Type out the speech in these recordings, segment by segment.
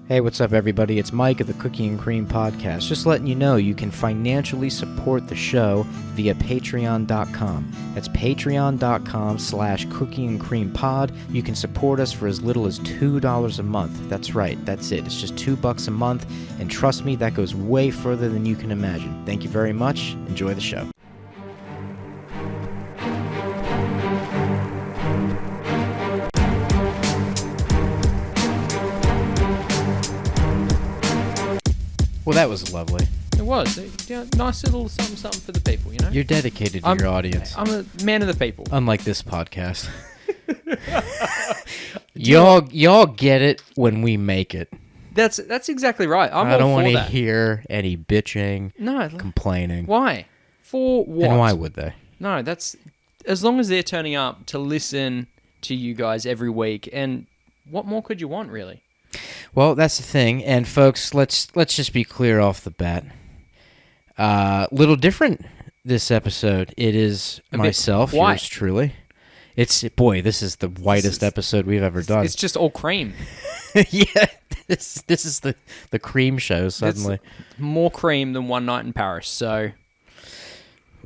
Hey, what's up, everybody? It's Mike of the Cookie and Cream Podcast. Just letting you know you can financially support the show via Patreon.com. That's Patreon.com/Cookie and Cream Pod. You can support us for as little as $2 a month. That's right. That's it. It's just $2 a month. And trust me, that goes way further than you can imagine. Thank you very much. Enjoy the show. Well, that was lovely. It was. Nice little something for the people, you know? You're dedicated to your audience. I'm a man of the people. Unlike this podcast. Y'all get it when we make it. That's exactly right. I don't want to hear any bitching, no, complaining. Why? For what? And why would they? No, that's... As long as they're turning up to listen to you guys every week, and what more could you want, really? Well, that's the thing, and folks, let's just be clear off the bat. Little different this episode. It is myself, yours truly. This is the whitest episode we've ever done. It's just all cream. Yeah, this is the cream show suddenly. It's more cream than One Night in Paris. So,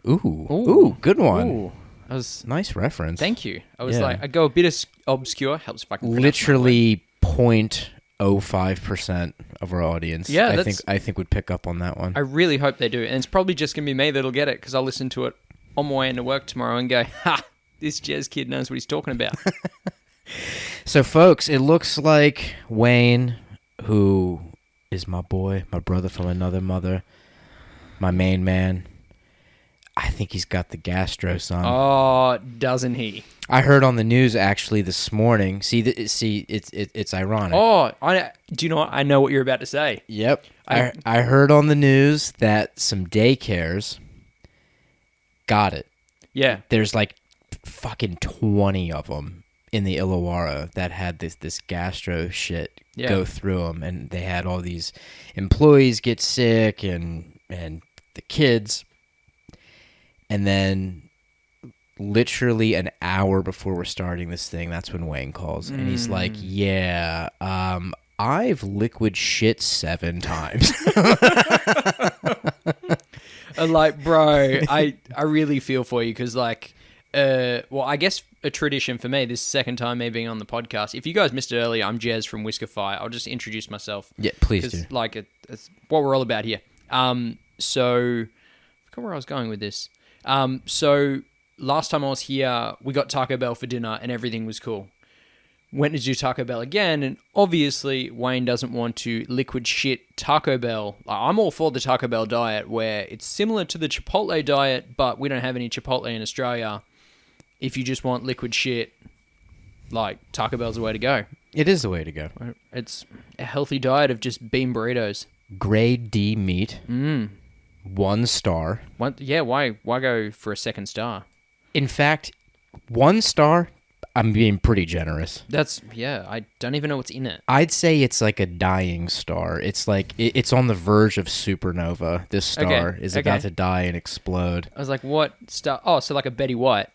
ooh, good one. Ooh. That was nice reference. Thank you. I was I go a bit obscure. Helps if I can literally 0.05% of our audience. Yeah, I think would pick up on that one. I really hope they do, and it's probably just gonna be me that'll get it because I'll listen to it on my way into work tomorrow and go, "Ha! This jazz kid knows what he's talking about." So, folks, it looks like Wayne, who is my boy, my brother from another mother, my main man. I think he's got the gastro, son. Oh, doesn't he? I heard on the news actually this morning. It's ironic. Oh, do you know what? I know what you're about to say. Yep. I heard on the news that some daycares got it. Yeah. There's like fucking 20 of them in the Illawarra that had this gastro shit go through them, and they had all these employees get sick and the kids. And then literally an hour before we're starting this thing, that's when Wayne calls. And he's like, yeah, I've liquid shit 7 times. And like, bro, I really feel for you because like, well, I guess a tradition for me, this second time me being on the podcast. If you guys missed it earlier, I'm Jez from Whiskefication. I'll just introduce myself. Yeah, please do. Like, it's what we're all about here. So, I forgot where I was going with this. So last time I was here, we got Taco Bell for dinner and everything was cool. Went to do Taco Bell again, and obviously Wayne doesn't want to liquid shit Taco Bell. I'm all for the Taco Bell diet where it's similar to the Chipotle diet, but we don't have any Chipotle in Australia. If you just want liquid shit, like Taco Bell's the way to go. It is the way to go. It's a healthy diet of just bean burritos. Grade D meat. 1 star. Why go for a 2nd star? In fact, 1 star, I'm being pretty generous. I don't even know what's in it. I'd say it's like a dying star. It's like, it's on the verge of supernova. This star is about to die and explode. I was like, what star? Oh, so like a Betty White.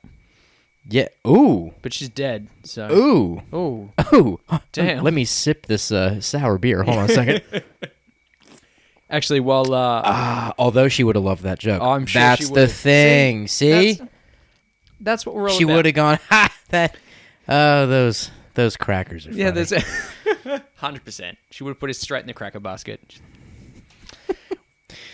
Yeah. Ooh. But she's dead, so. Ooh. Ooh. Damn. Let me sip this sour beer. Hold on a second. Actually, while... although she would have loved that joke. I'm sure that's she the thing. See? That's what we're all about. She would have gone, those crackers are funny. Yeah, there's 100%. She would have put it straight in the cracker basket.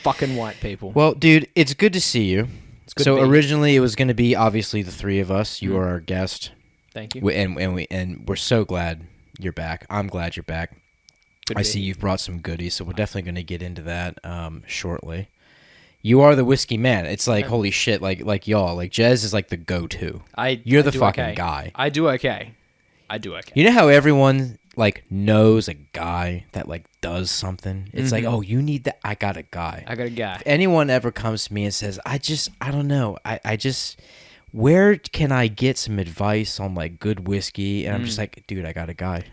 Fucking white people. Well, dude, it's good to see you. It's good so to be. Originally, it was going to be obviously the 3 of us. You are our guest. Thank you. And we're so glad you're back. I'm glad you're back. I see you've brought some goodies, so we're definitely going to get into that shortly. You are the whiskey man. It's like, holy shit, like y'all. Like, Jez is like the go-to. You're the fucking guy. I do okay. You know how everyone, like, knows a guy that, like, does something? It's like, oh, you need that? I got a guy. If anyone ever comes to me and says, I don't know. I just... Where can I get some advice on, like, good whiskey? And I'm just like, dude, I got a guy.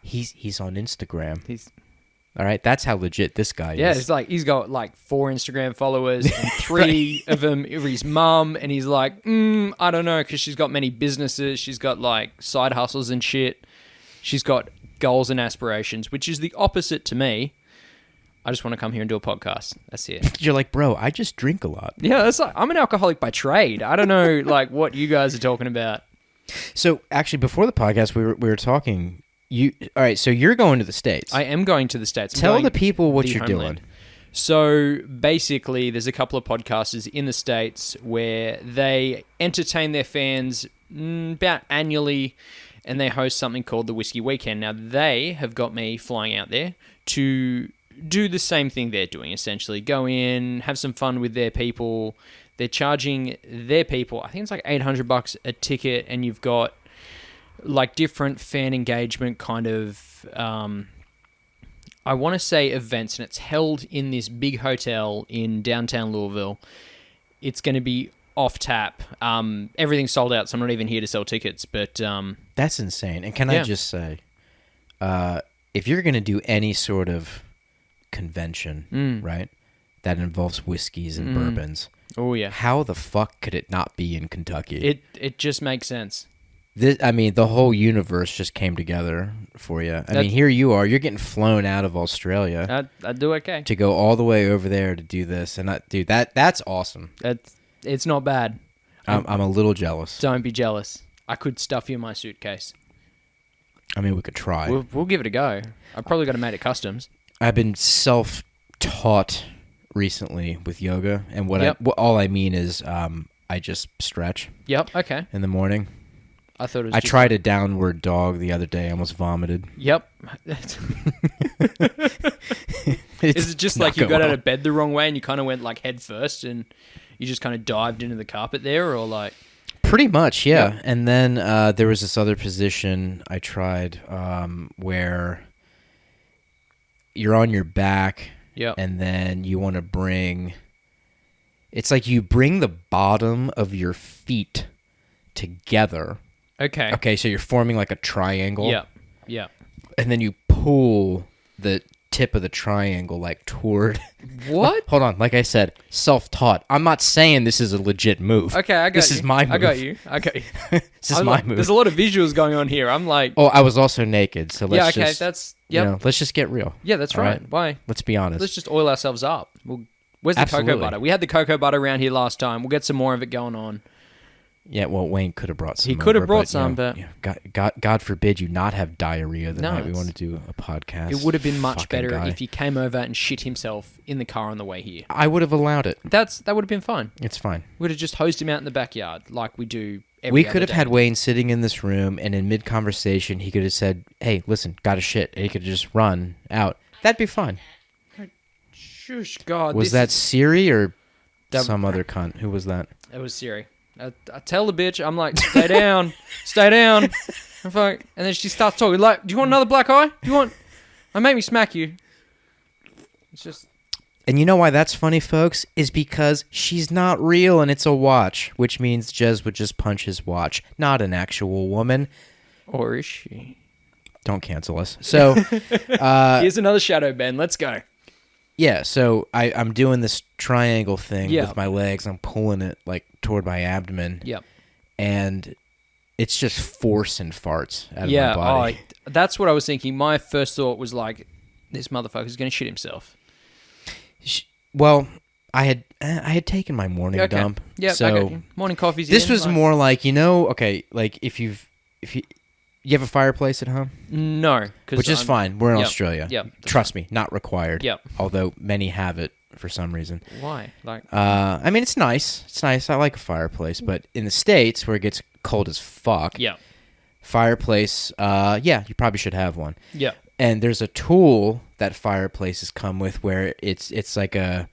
He's on Instagram. All right, that's how legit this guy is. Yeah, it's like he's got like 4 Instagram followers, and 3 of them are his mum, and he's like, I don't know, because she's got many businesses. She's got like side hustles and shit. She's got goals and aspirations, which is the opposite to me. I just want to come here and do a podcast. That's it. You're like, bro, I just drink a lot. Yeah, that's like, I'm an alcoholic by trade. I don't know like what you guys are talking about. So actually, before the podcast, we were talking. All right? So you're going to the States. I am going to the States. Tell the people what you're doing. So basically, there's a couple of podcasters in the States where they entertain their fans about annually, and they host something called the Whiskey Weekend. Now, they have got me flying out there to do the same thing they're doing, essentially. Go in, have some fun with their people. They're charging their people, I think it's like $800 a ticket, and you've got like different fan engagement kind of... I want to say events, and it's held in this big hotel in downtown Louisville. It's going to be off tap. Everything's sold out, so I'm not even here to sell tickets. But that's insane. And can I just say, if you're going to do any sort of convention, right, that involves whiskeys and bourbons, how the fuck could it not be in Kentucky? It just makes sense. The whole universe just came together for you. I mean, here you are. You're getting flown out of Australia. I'd do okay. To go all the way over there to do this. And, dude, that's awesome. It's not bad. I'm a little jealous. Don't be jealous. I could stuff you in my suitcase. I mean, we could try. We'll give it a go. I've probably got to make it customs. I've been self-taught recently with yoga. And all I mean is I just stretch. Yep, okay. In the morning. I thought it was. I tried a downward dog the other day. I almost vomited. Yep. Is it just like you got out of bed the wrong way and you kind of went like head first and you just kind of dived into the carpet there, or like? Pretty much, yeah. And then there was this other position I tried where you're on your back, and then you want to bring. It's like you bring the bottom of your feet together. Okay. Okay, so you're forming like a triangle. Yeah. And then you pull the tip of the triangle like toward... What? Hold on. Like I said, self-taught. I'm not saying this is a legit move. Okay, I got This is my move. I got you. This is my move. There's a lot of visuals going on here. I'm like... Oh, I was also naked, so let's just... that's... Yep. Let's just get real. Yeah, that's right. Why? Let's be honest. Let's just oil ourselves up. Where's the cocoa butter? We had the cocoa butter around here last time. We'll get some more of it going on. Yeah, well, Wayne could have brought some. He could have brought some, but God forbid you not have diarrhea the night we want to do a podcast. It would have been much better if he came over and shit himself in the car on the way here. I would have allowed it. That would have been fine. It's fine. We'd have just hosed him out in the backyard like we do every We could have had Wayne sitting in this room, and in mid-conversation, he could have said, "Hey, listen, got a shit," and he could have just run out. That'd be fine. Shush, God. Was that Siri or some other cunt? Who was that? It was Siri. I tell the bitch, I'm like, stay down, stay down. And then she starts talking, like, do you want another black eye? Do you want... I make me smack you. It's just... And you know why that's funny, folks? Is because she's not real and it's a watch, which means Jez would just punch his watch, not an actual woman. Or is she? Don't cancel us. So... here's another shadow, Ben. Let's go. Yeah, so I'm doing this triangle thing with my legs. I'm pulling it like toward my abdomen. Yep. And it's just force and farts out of my body. That's what I was thinking. My first thought was like, this motherfucker's going to shit himself. Well, I had taken my morning dump. Yeah, so I got you. Morning coffee's This was more like, like if you have a fireplace at home? No. Which is fine. We're in Australia. Yep. Trust me, not required. Yep. Although many have it for some reason. Why? Like, I mean, it's nice. It's nice. I like a fireplace. But in the States, where it gets cold as fuck, fireplace, you probably should have one. Yeah. And there's a tool that fireplaces come with where it's like a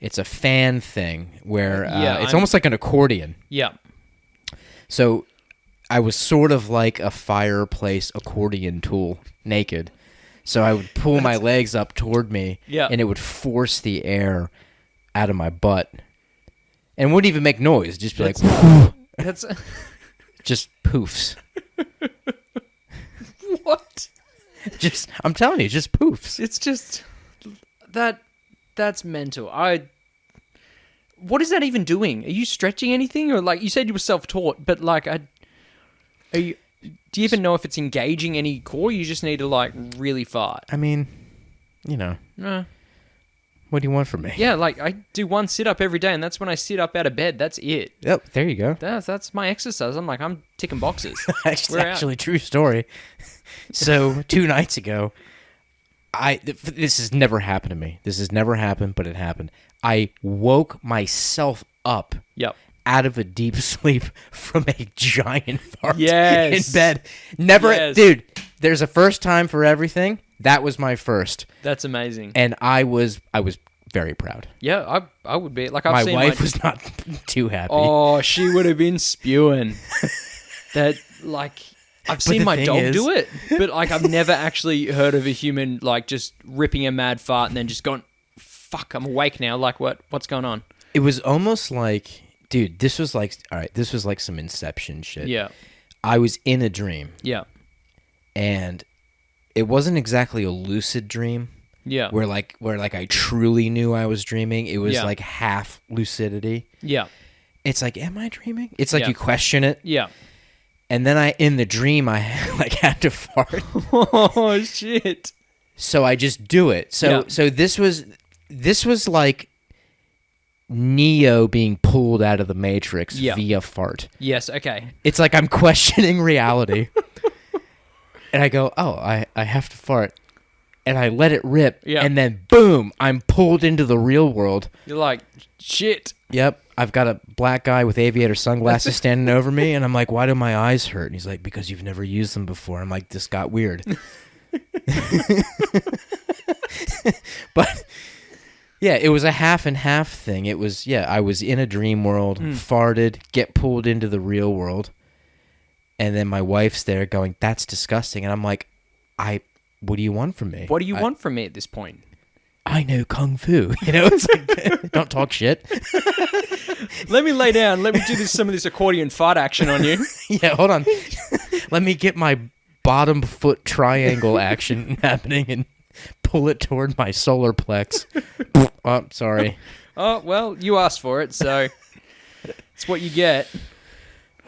fan thing where it's almost like an accordion. Yeah. So I was sort of like a fireplace accordion tool, naked. So I would pull my legs up toward me, and it would force the air out of my butt. And wouldn't even make noise, just be like... That's... just poofs. What? I'm telling you, just poofs. It's just... That's mental. What is that even doing? Are you stretching anything? Or like, you said you were self-taught, but like, Do you even know if it's engaging any core? You just need to, like, really fart. I mean, you know. What do you want from me? Yeah, like, I do one sit-up every day, and that's when I sit up out of bed. That's it. Yep, there you go. That's my exercise. I'm ticking boxes. Actually, true story. So 2 nights ago, this has never happened to me. This has never happened, but it happened. I woke myself up out of a deep sleep from a giant fart in bed. Dude, there's a first time for everything. That was my first. That's amazing. And I was very proud. Yeah, I would be. Like, my wife was not too happy. Oh, she would have been spewing. That, like, I've seen my dog do it, but, like, I've never actually heard of a human, like, just ripping a mad fart and then just going, fuck, I'm awake now. Like, what's going on? It was almost like, dude, this was like some Inception shit. Yeah. I was in a dream. Yeah. And it wasn't exactly a lucid dream. Yeah. Where I truly knew I was dreaming. It was like half lucidity. Yeah. It's like, am I dreaming? It's like you question it. Yeah. And then in the dream, I like had to fart. Oh shit! So I just do it. So this was like Neo being pulled out of the Matrix via fart. Yes. Okay. It's like I'm questioning reality. And I go, oh, I have to fart. And I let it rip. Yeah. And then, boom, I'm pulled into the real world. You're like, shit. Yep. I've got a black guy with aviator sunglasses standing over me. And I'm like, why do my eyes hurt? And he's like, because you've never used them before. I'm like, this got weird. But, yeah, it was a half and half thing. It was, I was in a dream world, farted, get pulled into the real world. And then my wife's there going, that's disgusting. And I'm like, what do you want from me? What do you want from me at this point? I know Kung Fu. You know, it's like, don't talk shit. Let me lay down. Let me do some of this accordion fart action on you. Yeah, hold on. Let me get my bottom foot triangle action happening and pull it toward my solar plex. Oh, sorry. Oh, well, you asked for it, so it's what you get.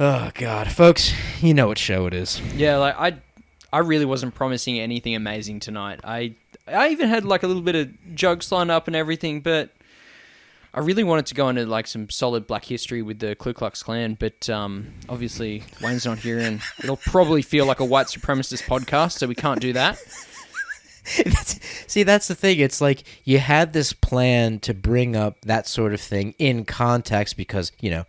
Oh, God. Folks, you know what show it is. Yeah, like, I really wasn't promising anything amazing tonight. I even had, like, a little bit of jokes lined up and everything, but I really wanted to go into, like, some solid black history with the Ku Klux Klan, but obviously Wayne's not here, and it'll probably feel like a white supremacist podcast, so we can't do that. That's the thing. It's like you had this plan to bring up that sort of thing in context because, you know,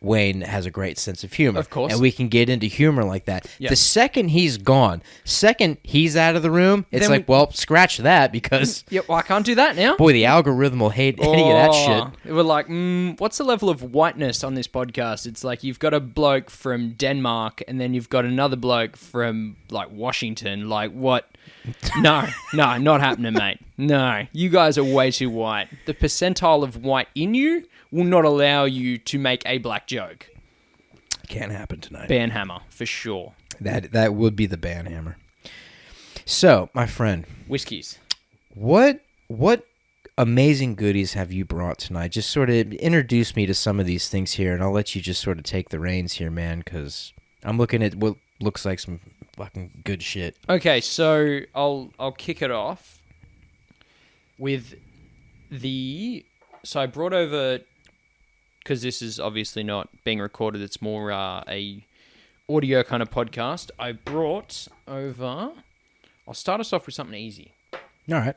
Wayne has a great sense of humor. Of course. And we can get into humor like that. Yep. The second he's gone, he's out of the room, it's then well, scratch that because... Yeah, well, I can't do that now. Boy, the algorithm will hate any of that shit. We're like, what's the level of whiteness on this podcast? It's like you've got a bloke from Denmark and then you've got another bloke from, like, Washington. Like, what? No, not happening, mate. No, you guys are way too white. The percentile of white in you will not allow you to make a black joke. Can't happen tonight. Banhammer, for sure. That would be the banhammer. So, my friend. Whiskeys. What amazing goodies have you brought tonight? Just sort of introduce me to some of these things here, and I'll let you just sort of take the reins here, man, because I'm looking at what looks like some fucking good shit. Okay, so I'll kick it off with So I brought over... because this is obviously not being recorded, it's more a audio kind of podcast. I brought over... I'll start us off with something easy. All right.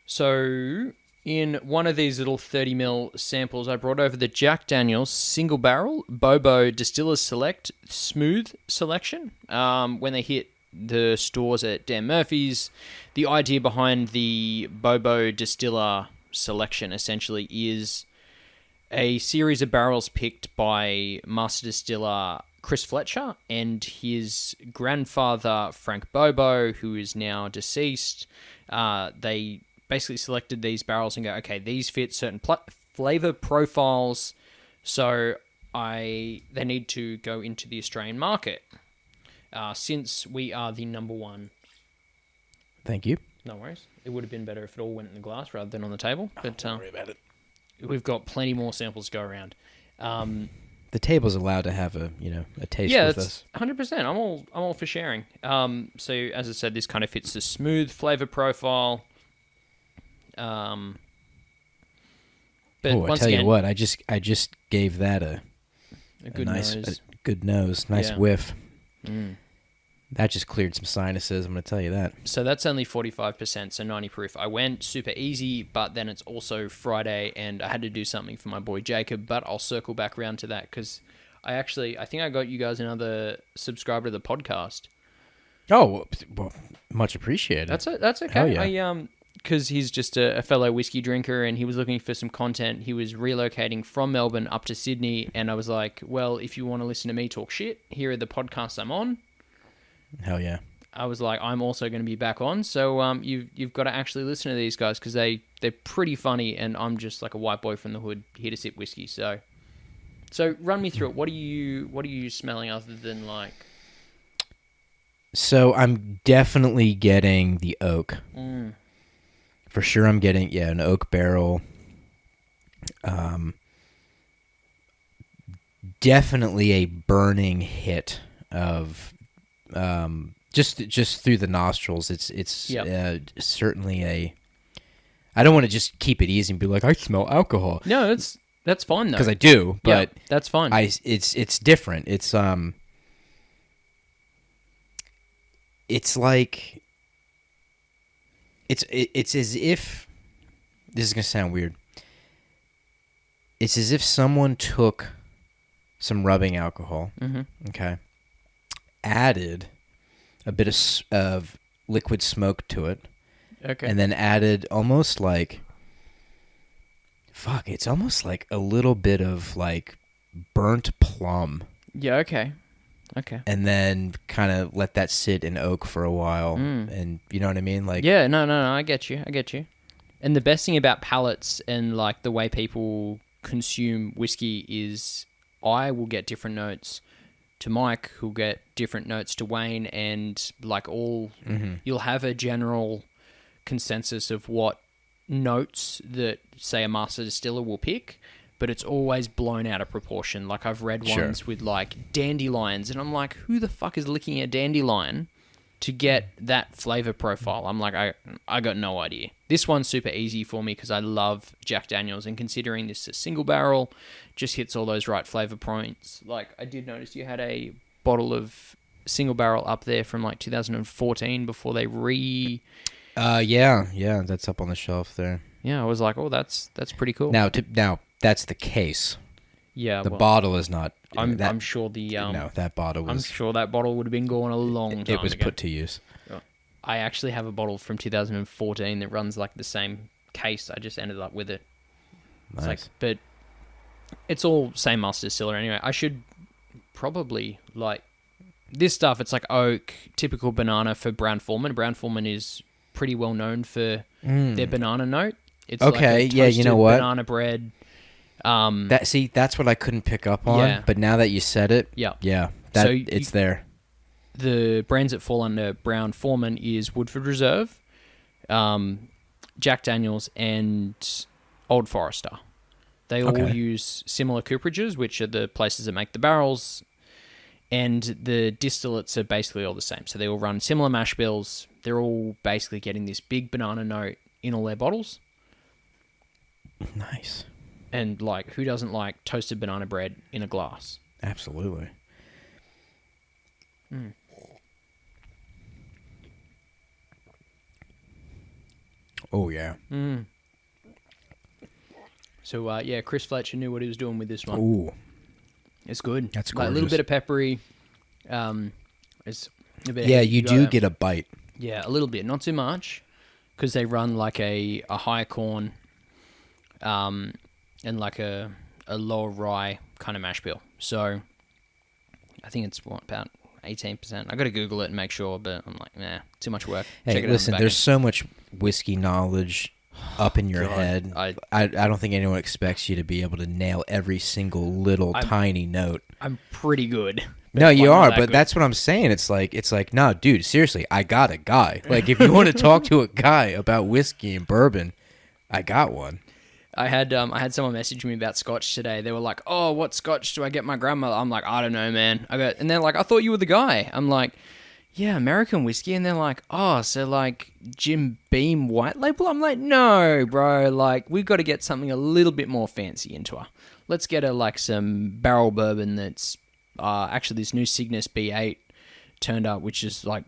So, in one of these little 30ml samples, I brought over the Jack Daniel's Single Barrel Bobo Distillers Select Smooth Selection. When they hit the stores at Dan Murphy's, the idea behind the Bobo Distiller Selection essentially is a series of barrels picked by master distiller Chris Fletcher and his grandfather Frank Bobo, who is now deceased. They basically selected these barrels and go, okay, these fit certain flavor profiles, so they need to go into the Australian market. Since we are the number one... Thank you. No worries. It would have been better if it all went in the glass rather than on the table. But don't worry about it. We've got plenty more samples to go around. the table's allowed to have a taste Yeah, with that's us. 100%. I'm all for sharing. So as I said, this kind of fits the smooth flavor profile. But I once tell again, you what, I just gave that a good nice nose. good nose, nice Yeah. whiff. Mm. That just cleared some sinuses. I'm going to tell you that. So that's only 45%, so 90 proof. I went super easy, but then it's also Friday, and I had to do something for my boy Jacob. But I'll circle back around to that because I think I got you guys another subscriber to the podcast. Oh, well, much appreciated. That's okay. Hell yeah. Because he's just a fellow whiskey drinker and he was looking for some content. He was relocating from Melbourne up to Sydney, and I was like, well, if you want to listen to me talk shit, here are the podcasts I'm on. Hell yeah. I was like, I'm also going to be back on, so you've got to actually listen to these guys because they're pretty funny, and I'm just like a white boy from the hood here to sip whiskey. So run me through it. What are you smelling other than like? So I'm definitely getting the oak. For sure, I'm getting an oak barrel. Definitely a burning hit of just through the nostrils. It's certainly a. I don't want to just keep it easy and be like, I smell alcohol. No, that's fine though. Because I do, but that's fine. It's different. It's like it's as if, this is gonna sound weird. It's as if someone took some rubbing alcohol, okay, added a bit of liquid smoke to it, okay, and then added almost like, it's almost like a little bit of like burnt plum. Yeah, okay. And then kind of let that sit in oak for a while, and you know what I mean? Like, yeah, no, I get you. And the best thing about palates and like the way people consume whiskey is I will get different notes to Mike, who'll get different notes to Wayne, and like you'll have a general consensus of what notes that, say, a master distiller will pick, but it's always blown out of proportion. Like, I've read ones with like dandelions, and I'm like, who the fuck is licking a dandelion to get that flavor profile? I'm like, I got no idea. This one's super easy for me because I love Jack Daniels, and considering this is a single barrel, just hits all those right flavor points. Like, I did notice you had a bottle of single barrel up there from like 2014 before they yeah, that's up on the shelf there. Yeah, I was like, oh, that's pretty cool. Now that's the case. Yeah, the bottle is not. I'm sure the no, that bottle was. I'm sure that bottle would have been gone a long time ago. It was put to use. I actually have a bottle from 2014 that runs like the same case. I just ended up with it. Nice. But it's all same master distiller anyway. I should probably like this stuff. It's like oak, typical banana for Brown-Forman. Brown-Forman is pretty well known for their banana note. It's okay, like yeah, you know what? Banana bread. That's what I couldn't pick up on. But now that you said it, it's there. The brands that fall under Brown-Forman is Woodford Reserve, Jack Daniels, and Old Forester. They all use similar cooperages, which are the places that make the barrels, and the distillates are basically all the same. So they all run similar mash bills. They're all basically getting this big banana note in all their bottles. Nice. And like, who doesn't like toasted banana bread in a glass? Absolutely. Oh, yeah. So, Chris Fletcher knew what he was doing with this one. Ooh. It's good. That's like gorgeous. a little bit of peppery. It's a bit you do get a bite. Yeah, a little bit. Not too much, because they run like a higher corn and like a lower rye kind of mash bill. So, I think it's, about 18%. I got to Google it and make sure, but I'm like, nah, too much work. Hey, listen, there's so much whiskey knowledge up in your head. I don't think anyone expects you to be able to nail every single little tiny note. I'm pretty good. No, you are, but that's what I'm saying. It's like, no, dude, seriously, I got a guy. Like, if you want to talk to a guy about whiskey and bourbon, I got one. I had someone message me about scotch today. They were like, "Oh, what scotch do I get my grandmother?" I'm like, "I don't know, man." And they're like, "I thought you were the guy." I'm like, "Yeah, American whiskey." And they're like, "Oh, so like Jim Beam White Label?" I'm like, "No, bro. Like, we've got to get something a little bit more fancy into her. Let's get her like some barrel bourbon that's actually this new Cygnus B8 turned up, which is like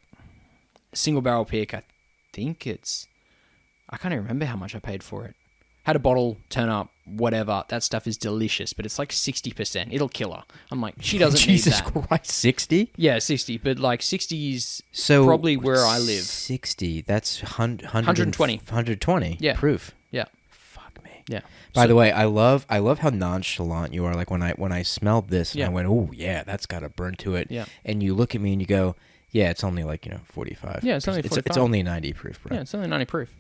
single barrel pick. I think I can't even remember how much I paid for it. Had a bottle turn up, whatever. That stuff is delicious, but it's like 60%. It'll kill her. I'm like, she doesn't need Jesus that. Christ, 60? Yeah, 60. But like 60 is probably where I live. 60. That's 120. 120. Yeah. Proof. Yeah. Fuck me. Yeah. By the way, I love how nonchalant you are. Like when I smelled this, and I went, "Oh yeah, that's got a burn to it." Yeah. And you look at me and you go, "Yeah, it's only like 45." Yeah, it's only 45. It's only 90 proof, bro. Yeah, it's only 90 proof.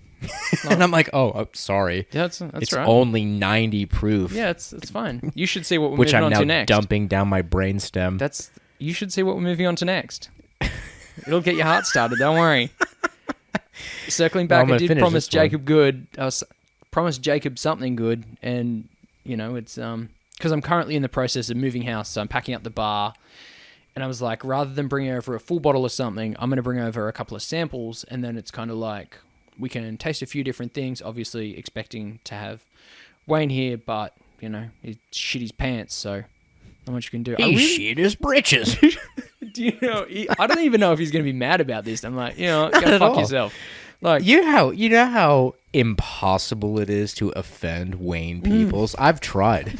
And I'm like, oh, sorry. Yeah, that's it's right. only 90 proof. Yeah, it's fine. You should see what we're which moving I'm on to now next. dumping down my brainstem. You should see what we're moving on to next. It'll get your heart started. Don't worry. Circling back, I did promise Jacob good. I promised Jacob something good, and it's because I'm currently in the process of moving house, so I'm packing up the bar. And I was like, rather than bringing over a full bottle of something, I'm going to bring over a couple of samples, and then it's kind of like we can taste a few different things, obviously expecting to have Wayne here, but, he shit his pants, so not much you can do. He shit his britches. Do you know, I don't even know if he's going to be mad about this. I'm like, go fuck yourself. Like, you know how impossible it is to offend Wayne Peoples? I've tried.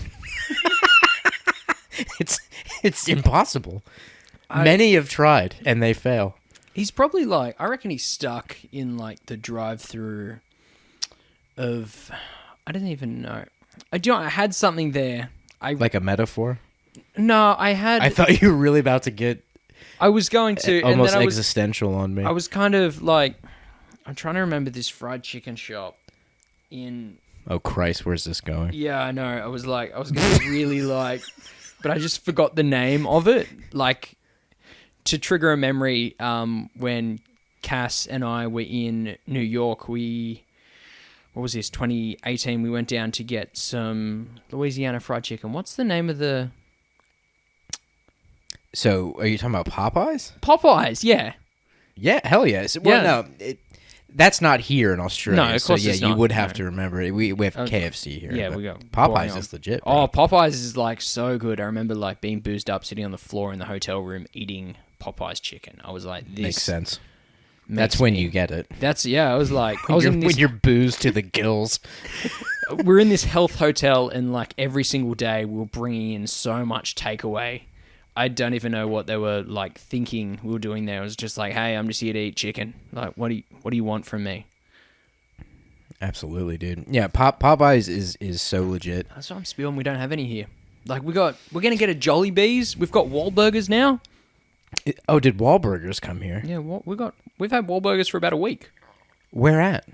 It's impossible. Many have tried, and they fail. He's probably like, I reckon he's stuck in like the drive-through of, I don't even know. I had something there. Like a metaphor? No, I thought you were really about to get I was going to almost and then existential on me. I was kind of like, I'm trying to remember this fried chicken shop in. Oh Christ, where's this going? Yeah, I know. I was going to really like, but I just forgot the name of it. Like, to trigger a memory, when Cass and I were in New York, what was this, 2018, we went down to get some Louisiana fried chicken. What's the name of the... So, are you talking about Popeyes? Popeyes, yeah. Yeah, hell yes. Well, no, that's not here in Australia. No, of course so, it's not. You would have to remember it. We have KFC here. Yeah, we got Popeyes is legit. Bro. Oh, Popeyes is like so good. I remember like being boozed up, sitting on the floor in the hotel room, eating Popeyes chicken. I was like, this makes sense. That's when you get it. I was like, when you're boozed to the gills. We're in this health hotel, and like every single day, we were bringing in so much takeaway. I don't even know what they were like thinking we were doing there. It was just like, hey, I'm just here to eat chicken. Like, what do you want from me? Absolutely, dude. Yeah, Popeyes is so legit. That's what I'm spewing. We don't have any here. Like, we're gonna get a Jollibees. We've got Wahlburgers now. Did Wahlburgers come here? Yeah, we've had Wahlburgers for about a week. Where at?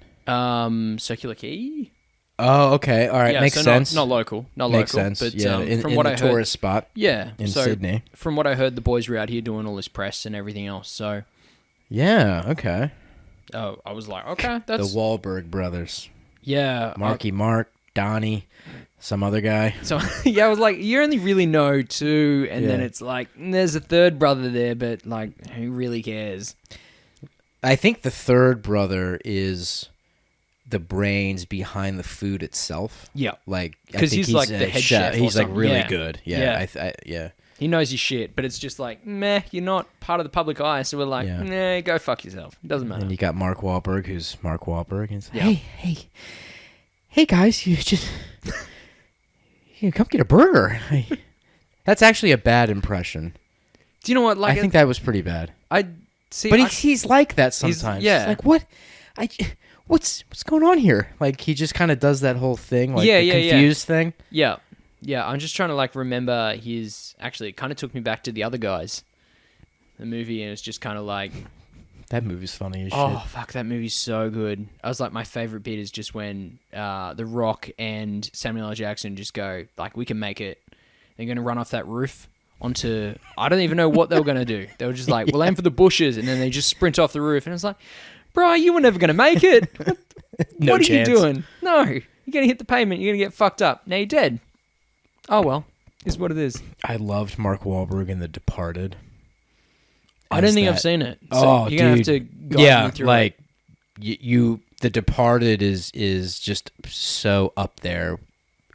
Circular Quay. Oh, okay. All right, yeah, makes so sense. Not local. Makes sense. But yeah, from in what the I tourist heard, spot. Yeah, in Sydney. From what I heard, the boys were out here doing all this press and everything else. So. Yeah. Okay. Oh, I was like, okay, that's the Wahlberg brothers. Yeah, Mark, Donnie, some other guy. So yeah, I was like, you only really know two, and then it's like there's a third brother there, but like, who really cares? I think the third brother is the brains behind the food itself. Yeah, like because he's like the head chef. He's like really good. Yeah, yeah. He knows his shit, but it's just like, meh, you're not part of the public eye, so we're like, nah, go fuck yourself. It doesn't matter. And you got Mark Wahlberg, who's Mark Wahlberg. And like, hey guys, you come get a burger. That's actually a bad impression. Do you know what? Like, I think that was pretty bad. I see, but he's like that sometimes. Yeah, he's like, what? What's going on here? Like, he just kind of does that whole thing, like the confused thing. Yeah. Yeah, I'm just trying to like remember his. Actually, it kind of took me back to The Other Guys, the movie, and it's just kind of like that movie's funny as shit. Oh fuck, that movie's so good. I was like, my favorite bit is just when The Rock and Samuel L. Jackson just go like, we can make it. They're gonna run off that roof onto. I don't even know what they were gonna do. They were just like, we'll aim for the bushes, and then they just sprint off the roof, and it's like, bro, you were never gonna make it. No what chance. Are you doing? No. You're going to hit the pavement. You're going to get fucked up. Now you're dead. Oh, well. Is what it is. I loved Mark Wahlberg in The Departed. I don't think I've seen it. So you're going to have to guide me through like, The Departed is just so up there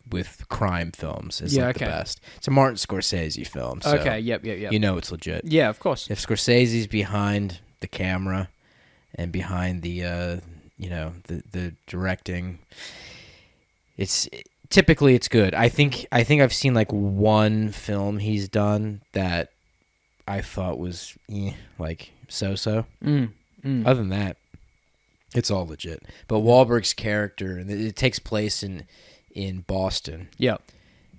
with crime films. It's the best. It's a Martin Scorsese film. So okay, yep. You know it's legit. Yeah, of course. If Scorsese's behind the camera and behind the the directing, typically it's good. I think I've seen like one film he's done that I thought was like so. Other than that, it's all legit. But Wahlberg's character, and it takes place in Boston. Yeah.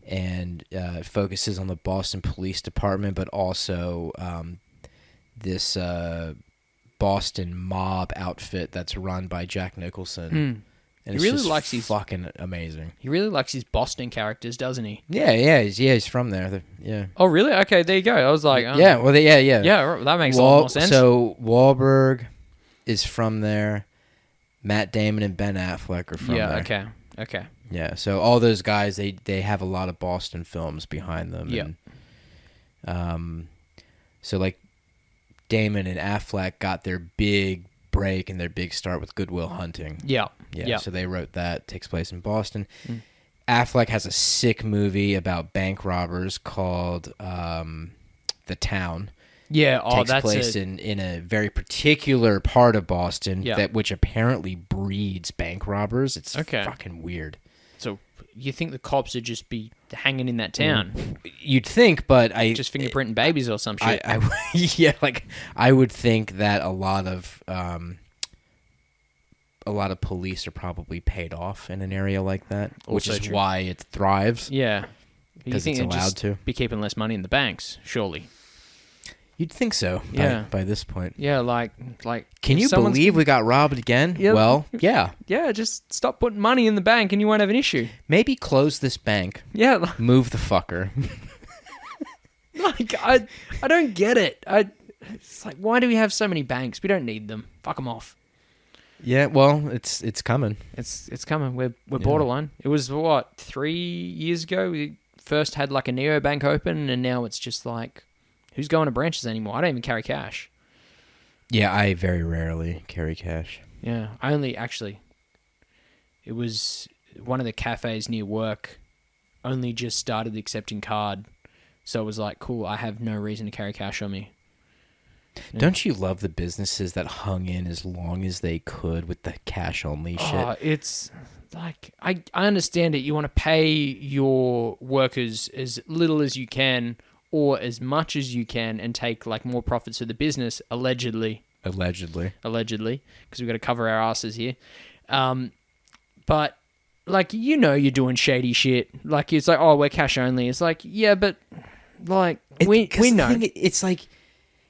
And it focuses on the Boston Police Department, but also this Boston mob outfit that's run by Jack Nicholson. And he really likes his fucking amazing. He really likes his Boston characters, doesn't he? Yeah, he's from there. Yeah. Oh, really? Okay, there you go. I was like, yeah, well, yeah. Yeah, that makes a lot more sense. So Wahlberg is from there. Matt Damon and Ben Affleck are from there. Yeah, okay. Yeah, so all those guys, they have a lot of Boston films behind them. Yeah. And, so, like, Damon and Affleck got their big break and their big start with Good Will Hunting. Yeah. So they wrote that. Takes place in Boston. Affleck has a sick movie about bank robbers called The Town. Yeah, Takes place in a very particular part of Boston which apparently breeds bank robbers. It's fucking weird. So you think the cops would just be hanging in that town? You'd think, but just fingerprinting babies or some shit. I would think that a lot of police are probably paid off in an area like that, which is why it thrives. Yeah, because it's allowed to be keeping less money in the banks, surely. You'd think so. By this point. Yeah, like. Can you believe we got robbed again? Yeah. Well, yeah. Yeah, just stop putting money in the bank and you won't have an issue. Maybe close this bank. Yeah. Move the fucker. Like I don't get it. It's like, why do we have so many banks? We don't need them. Fuck them off. Yeah, well, it's coming. It's coming. We're borderline. It was 3 years ago we first had like a neobank open, and now it's just like, who's going to branches anymore? I don't even carry cash. Yeah, I very rarely carry cash. Yeah, I only actually. It was one of the cafes near work only just started accepting card, so it was like, cool, I have no reason to carry cash on me. Yeah. Don't you love the businesses that hung in as long as they could with the cash only shit? It's like, I understand it. You want to pay your workers as little as you can or as much as you can and take like more profits for the business, allegedly, because we've got to cover our asses here. But like, you're doing shady shit. Like, it's like, oh, we're cash only. It's like, yeah, but like we know. It's like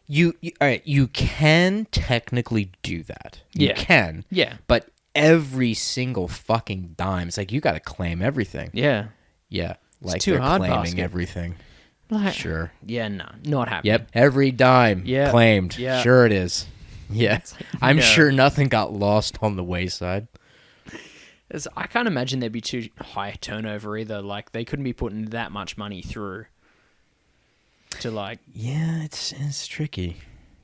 you all right, you can technically do that. You can. Yeah. But every single fucking dime, it's like you got to claim everything. Yeah. Yeah. Like it's too they're hard claiming basket. Everything. Like, sure. Yeah, no, not happening. Yep, every dime claimed. Yeah. Sure it is. Yeah. Like, I'm sure nothing got lost on the wayside. I can't imagine there'd be too high turnover either. Like, they couldn't be putting that much money through to like... Yeah, it's tricky.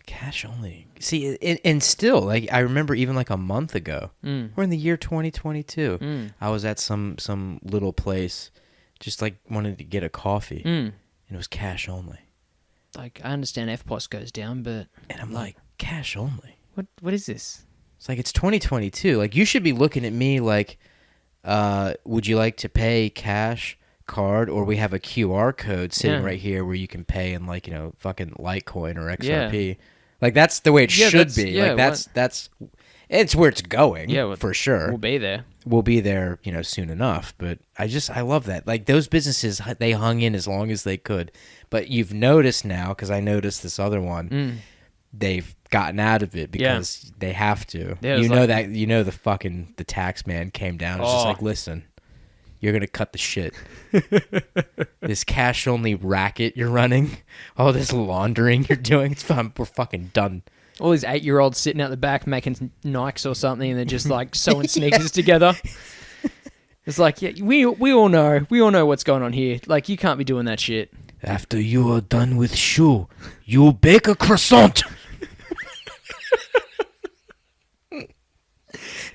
Cash only. See, and still, like, I remember even like a month ago, we're in the year 2022, I was at some little place, just like wanted to get a coffee, and it was cash only. Like, I understand FPOS goes down, but... And I'm like, cash only? What is this? It's like, it's 2022. Like, you should be looking at me like, would you like to pay cash, card, or we have a QR code sitting right here where you can pay in, like, fucking Litecoin or XRP. Yeah. Like, that's the way it should be. Yeah, like, that's it's where it's going. Yeah, for sure. We'll be there. We'll be there, soon enough. But I love that. Like, those businesses, they hung in as long as they could. But you've noticed now, because I noticed this other one, they've gotten out of it because they have to. Yeah, the tax man came down. It's just like, listen, you're gonna cut the shit. This cash only racket you're running, all this laundering you're doing, it's fun. We're fucking done. All these 8-year-olds sitting out the back making Nikes or something, and they're just like sewing sneakers together. It's like, yeah, we all know what's going on here. Like, you can't be doing that shit. After you are done with shoe, you bake a croissant.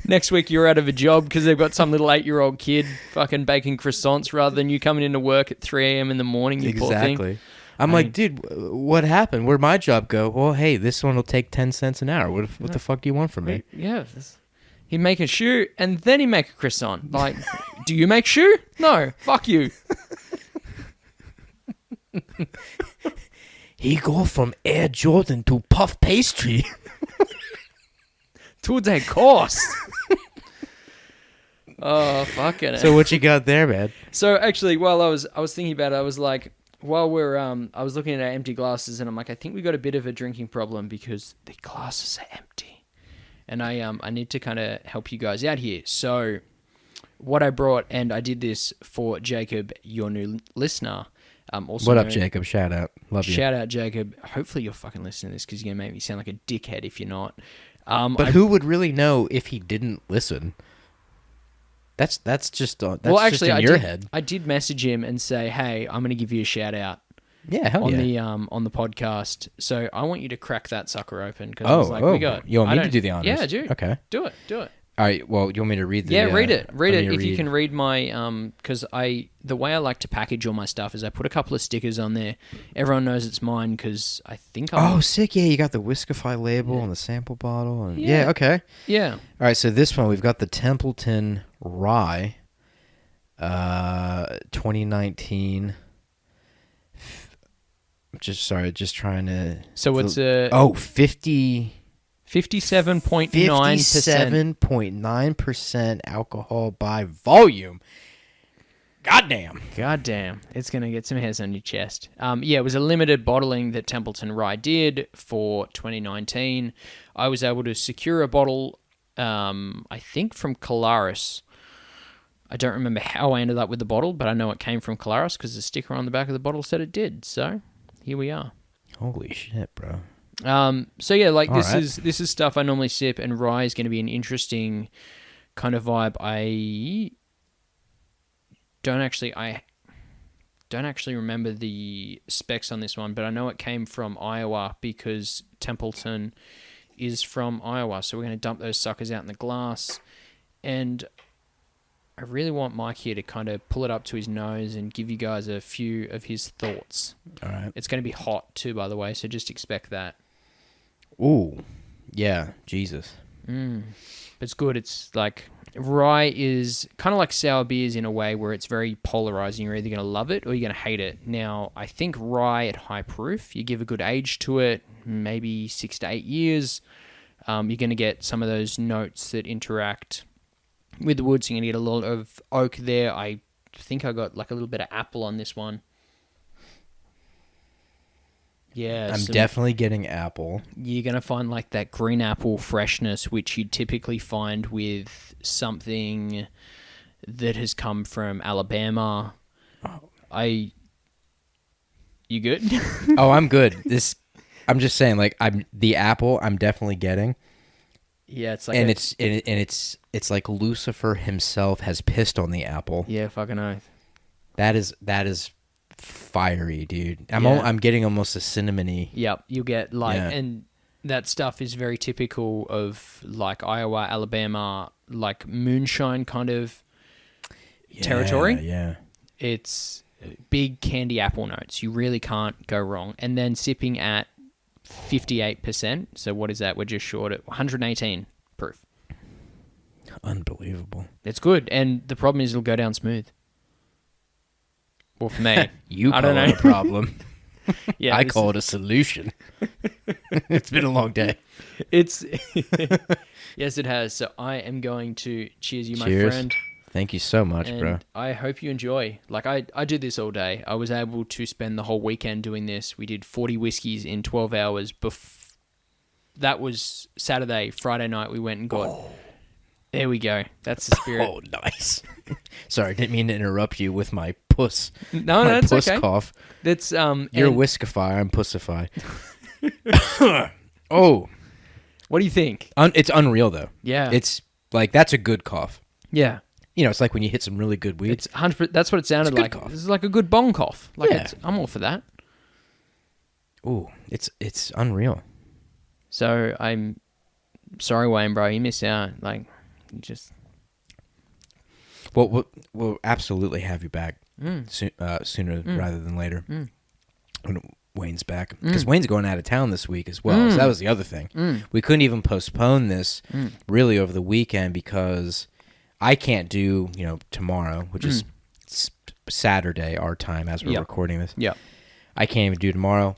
Next week you're out of a job because they've got some little 8-year-old kid fucking baking croissants rather than you coming into work at 3 a.m. in the morning, you poor thing. Exactly. I'm like, dude, what happened? Where'd my job go? Well, hey, this one will take 10 cents an hour. What the fuck do you want from me? Yeah. He'd make a shoe and then he'd make a croissant. Like, do you make shoe? No. Fuck you. He go from Air Jordan to puff pastry. To a course. Oh, fucking. So what you got there, man? So actually, while I was thinking about it, I was like, while I was looking at our empty glasses, and I'm like, I think we got a bit of a drinking problem because the glasses are empty, and I need to kind of help you guys out here. So what I brought, and I did this for Jacob, your new listener. Also what up, Jacob? Shout out, love you. Shout out, Jacob. Hopefully you're fucking listening to this because you're gonna make me sound like a dickhead if you're not. But who would really know if he didn't listen? That's just just in your head. I did message him and say, "Hey, I'm going to give you a shout out." Yeah, hell on the podcast. So I want you to crack that sucker open because I was like, we got. You want me to do the honors? Yeah, dude. Okay, do it. All right. Well, you want me to read the? Yeah, read it. Read it. If you can read my because the way I like to package all my stuff is I put a couple of stickers on there. Everyone knows it's mine because I think. Sick! Yeah, you got the Whiskefication label and the sample bottle, and okay. Yeah. All right. So this one we've got the Templeton Rye, 2019. Just trying to. So it's 50. 57.9%. 57.9% alcohol by volume. Goddamn. It's going to get some hairs on your chest. It was a limited bottling that Templeton Rye did for 2019. I was able to secure a bottle, I think from Colaris. I don't remember how I ended up with the bottle, but I know it came from Colaris because the sticker on the back of the bottle said it did. So here we are. Holy shit, bro. This is stuff I normally sip, and rye is going to be an interesting kind of vibe. I don't actually remember the specs on this one, but I know it came from Iowa because Templeton is from Iowa. So we're going to dump those suckers out in the glass, and I really want Mike here to kind of pull it up to his nose and give you guys a few of his thoughts. All right. It's going to be hot too, by the way, so just expect that. Ooh, yeah, Jesus. But it's good. It's like rye is kind of like sour beers in a way where it's very polarizing. You're either going to love it or you're going to hate it. Now, I think rye at high proof, you give a good age to it, maybe 6 to 8 years, you're going to get some of those notes that interact with the woods. You're going to get a lot of oak there. I think I got like a little bit of apple on this one. Yeah, I'm definitely getting apple. You're going to find like that green apple freshness, which you'd typically find with something that has come from Alabama. You good? Oh, I'm good. I'm just saying, like, the apple I'm definitely getting. Yeah, it's like it's like Lucifer himself has pissed on the apple. Yeah, fucking oath. That is fiery, dude. I'm getting almost a cinnamony. Yep, you get and that stuff is very typical of like Iowa, Alabama, like moonshine kind of territory. Yeah. It's big candy apple notes. You really can't go wrong. And then sipping at 58%. So what is that? We're just short at 118 proof. Unbelievable. It's good. And the problem is it'll go down smooth. Well, for me. I don't know. It a problem. Yeah, I call it a solution. It's been a long day. Yes, it has. So I am going to cheers you, my friend. Thank you so much, bro. I hope you enjoy. Like, I did this all day. I was able to spend the whole weekend doing this. We did 40 whiskeys in 12 hours. That was Saturday. Friday night, we went and got... Oh. There we go. That's the spirit. Oh, nice. Sorry, I didn't mean to interrupt you with my puss. No, that's puss okay. Cough. That's You're Whiskefication. I'm Pussify. Oh. What do you think? It's unreal, though. Yeah. It's like, that's a good cough. Yeah. it's like when you hit some really good weed. It's 100%. That's what it sounded like. Cough. This is like a good bong cough. Like I'm all for that. Ooh, it's unreal. So I'm sorry, Wayne, bro. You miss out. Like, you just. Well, we'll absolutely have you back sooner rather than later when Wayne's back. Because Wayne's going out of town this week as well. So that was the other thing. We couldn't even postpone this really over the weekend because I can't do, tomorrow, which is Saturday, our time as we're recording this. Yeah. I can't even do tomorrow.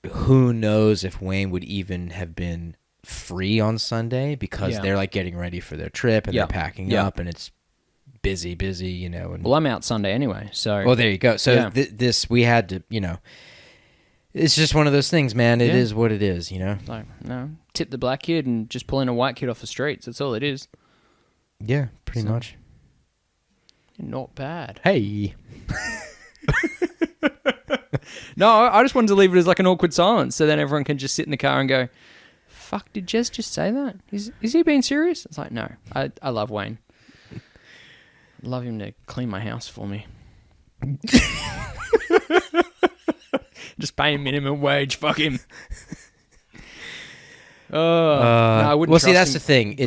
Who knows if Wayne would even have been free on Sunday because they're like getting ready for their trip and they're packing up and it's busy, And, well, I'm out Sunday anyway, so. Well, there you go. So this, we had to, it's just one of those things, man. It is what it is, Like, no, tip the black kid and just pulling a white kid off the streets. That's all it is. Yeah, pretty much. Not bad. Hey. No, I just wanted to leave it as like an awkward silence so then everyone can just sit in the car and go, fuck, did Jez just say that? Is he being serious? It's like, no, I love Wayne. I'd love him to clean my house for me. Just pay him minimum wage. Fuck him. No, I wouldn't. Well, see, trust that's him. the thing.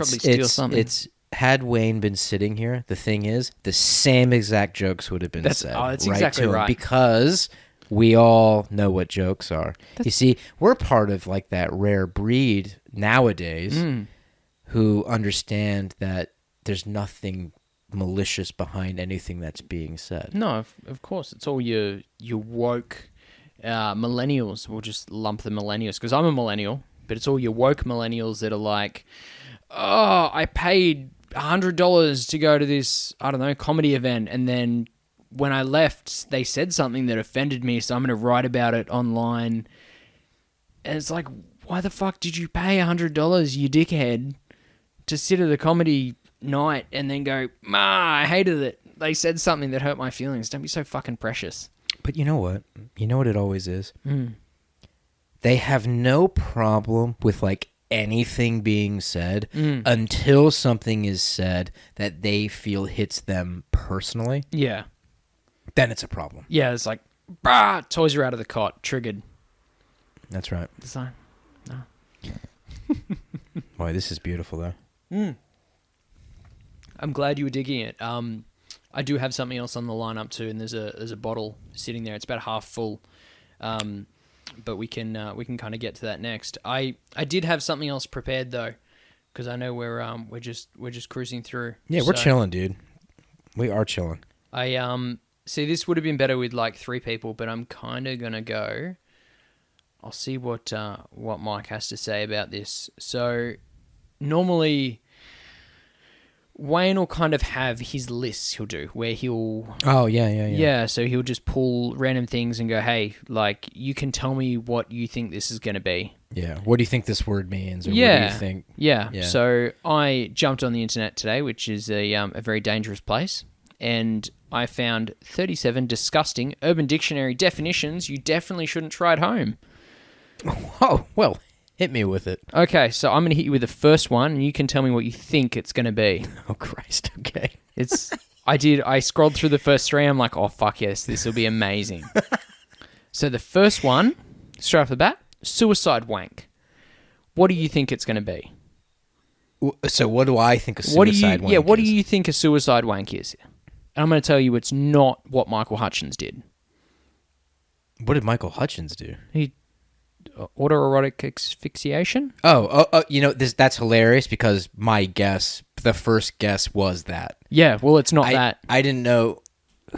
Probably It's had Wayne been sitting here, the thing is, the same exact jokes would have been said. Oh, that's right exactly to him right. Because we all know what jokes are. You see, we're part of like that rare breed nowadays who understand that there's nothing malicious behind anything that's being said. No, of course. It's all your woke millennials. We'll just lump the millennials because I'm a millennial, but it's all your woke millennials that are like, oh, I paid $100 to go to this, I don't know, comedy event, and then when I left, they said something that offended me, so I'm going to write about it online. And it's like, why the fuck did you pay $100, you dickhead, to sit at a comedy night and then go, I hated it. They said something that hurt my feelings. Don't be so fucking precious. But you know what? You know what it always is? They have no problem with like anything being said until something is said that they feel hits them personally. Yeah. Then it's a problem. Yeah, it's like, toys are out of the cot, triggered. That's right. It's like, no. Boy, this is beautiful, though. I'm glad you were digging it. I do have something else on the lineup too, and there's a bottle sitting there. It's about half full, but we can kind of get to that next. I did have something else prepared though, because I know we're just cruising through. Yeah, we're chilling, dude. We are chilling. See, this would have been better with like 3 people, but I'm kind of gonna go. I'll see what Mike has to say about this. So normally Wayne will kind of have his lists he'll do where he'll... Oh, yeah. Yeah, so he'll just pull random things and go, hey, like, you can tell me what you think this is going to be. Yeah, what do you think this word means? Or Yeah. What do you think? Yeah, so I jumped on the internet today, which is a very dangerous place, and I found 37 disgusting Urban Dictionary definitions you definitely shouldn't try at home. Oh, well, hit me with it. Okay, so I'm going to hit you with the first one, and you can tell me what you think it's going to be. Oh, Christ, okay. I scrolled through the first 3, I'm like, oh, fuck yes, this will be amazing. So the first one, straight off the bat, suicide wank. What do you think it's going to be? So what do I think a suicide wank is? Yeah, what do you think a suicide wank is? And I'm going to tell you it's not what Michael Hutchins did. What did Michael Hutchins do? He autoerotic asphyxiation? That's hilarious because the first guess was that. Yeah, well, it's not that. I didn't know.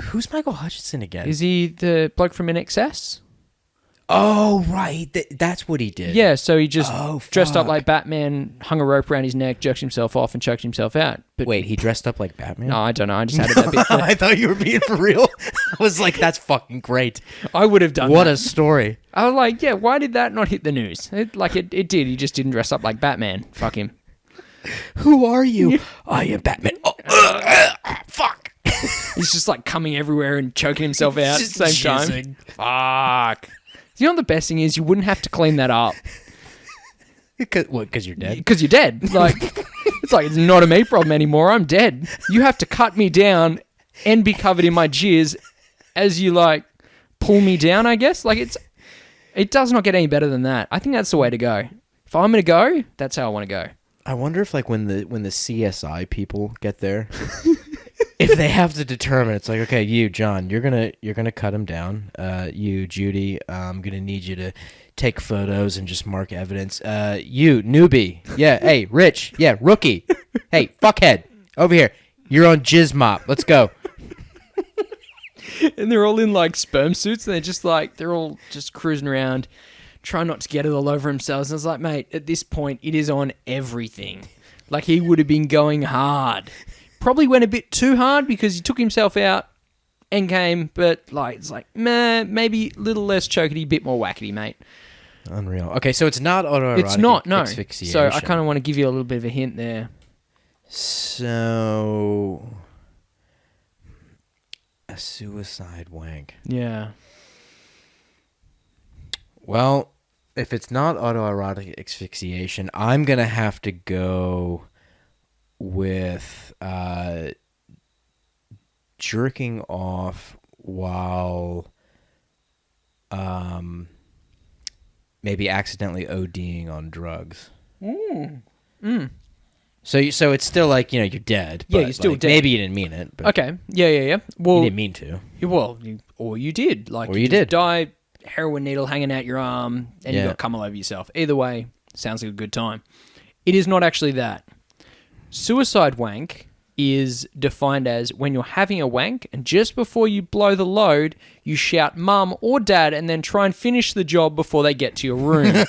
Who's Michael Hutchinson again? Is he the bloke from InXS? Oh, right. That's what he did. Yeah, so he just dressed up fuck. like Batman, hung a rope around his neck, jerked himself off, and choked himself out. But wait, he dressed up like Batman? No, I don't know. I just added that bit. I thought you were being for real. I was like, that's fucking great. I would have done What that. a story. I was like, yeah, why did that not hit the news? It did. He just didn't dress up like Batman. Fuck him. Who are you? I am Batman. Oh, fuck. He's just like coming everywhere and choking himself out at the same jizzing. time. Fuck. You know what the best thing is? You wouldn't have to clean that up. Because you're dead? Because you're dead. Like, it's not a me problem anymore. I'm dead. You have to cut me down and be covered in my jizz as you, like, pull me down, I guess. Like, it does not get any better than that. I think that's the way to go. If I'm going to go, that's how I want to go. I wonder if, like, when the CSI people get there, if they have to determine, it's like, okay, you, John, you're gonna cut him down. You, Judy, I'm gonna need you to take photos and just mark evidence. You, newbie, yeah, hey, Rich, yeah, rookie, hey, fuckhead, over here, you're on Jizz Mop. Let's go. And they're all in, like, sperm suits, and they're all just cruising around, trying not to get it all over themselves. And it's like, mate, at this point, it is on everything. Like, he would have been going hard. Probably went a bit too hard because he took himself out and came, but, like, it's like, meh, maybe a little less chokety, bit more wackety, mate. Unreal. Okay, so it's not autoerotic. It's not, no. Asphyxiation. So I kind of want to give you a little bit of a hint there. So, a suicide wank. Yeah. Well, if it's not autoerotic asphyxiation, I'm going to have to go with jerking off while maybe accidentally ODing on drugs. So it's still like, you're dead. Yeah, but you're still like, dead. Maybe you didn't mean it. But Okay. Yeah. Well, you didn't mean to. Well, or you did. Like, Or you you just did. died, heroin needle hanging out your arm, and you Yeah. got cum all over yourself. Either way, sounds like a good time. It is not actually that. Suicide wank is defined as when you're having a wank, and just before you blow the load, you shout mum or dad, and then try and finish the job before they get to your room.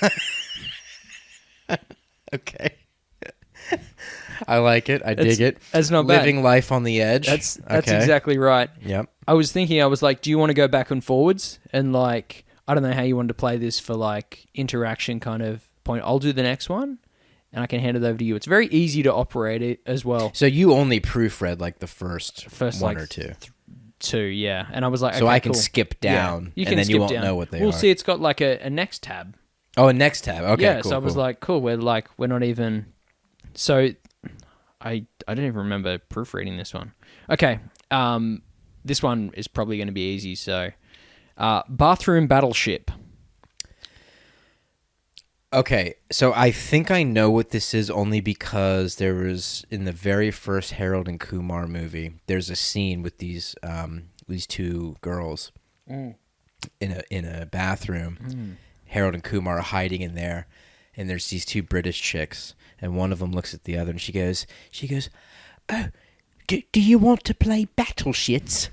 Okay. I like it. I dig it. That's not bad. Living life on the edge. That's Okay. exactly right. Yep. I was like, do you want to go back and forwards? And, like, I don't know how you wanted to play this for, like, interaction kind of point. I'll do the next one, and I can hand it over to you. It's very easy to operate it as well. So you only proofread like the first one like, or two. Two, yeah. And I was like, So okay, I can cool. skip down, You and can then skip you won't down. know what they We'll are. see, it's got like a next tab. Oh, a next tab. Okay, yeah, cool, so I was cool. like, cool, we're not even... So I don't even remember proofreading this one. Okay, this one is probably going to be easy, so... bathroom battleship. Okay, so I think I know what this is only because there was, in the very first Harold and Kumar movie, there's a scene with these two girls in a bathroom. Harold and Kumar are hiding in there, and there's these two British chicks, and one of them looks at the other, and she goes, oh, do you want to play battleships?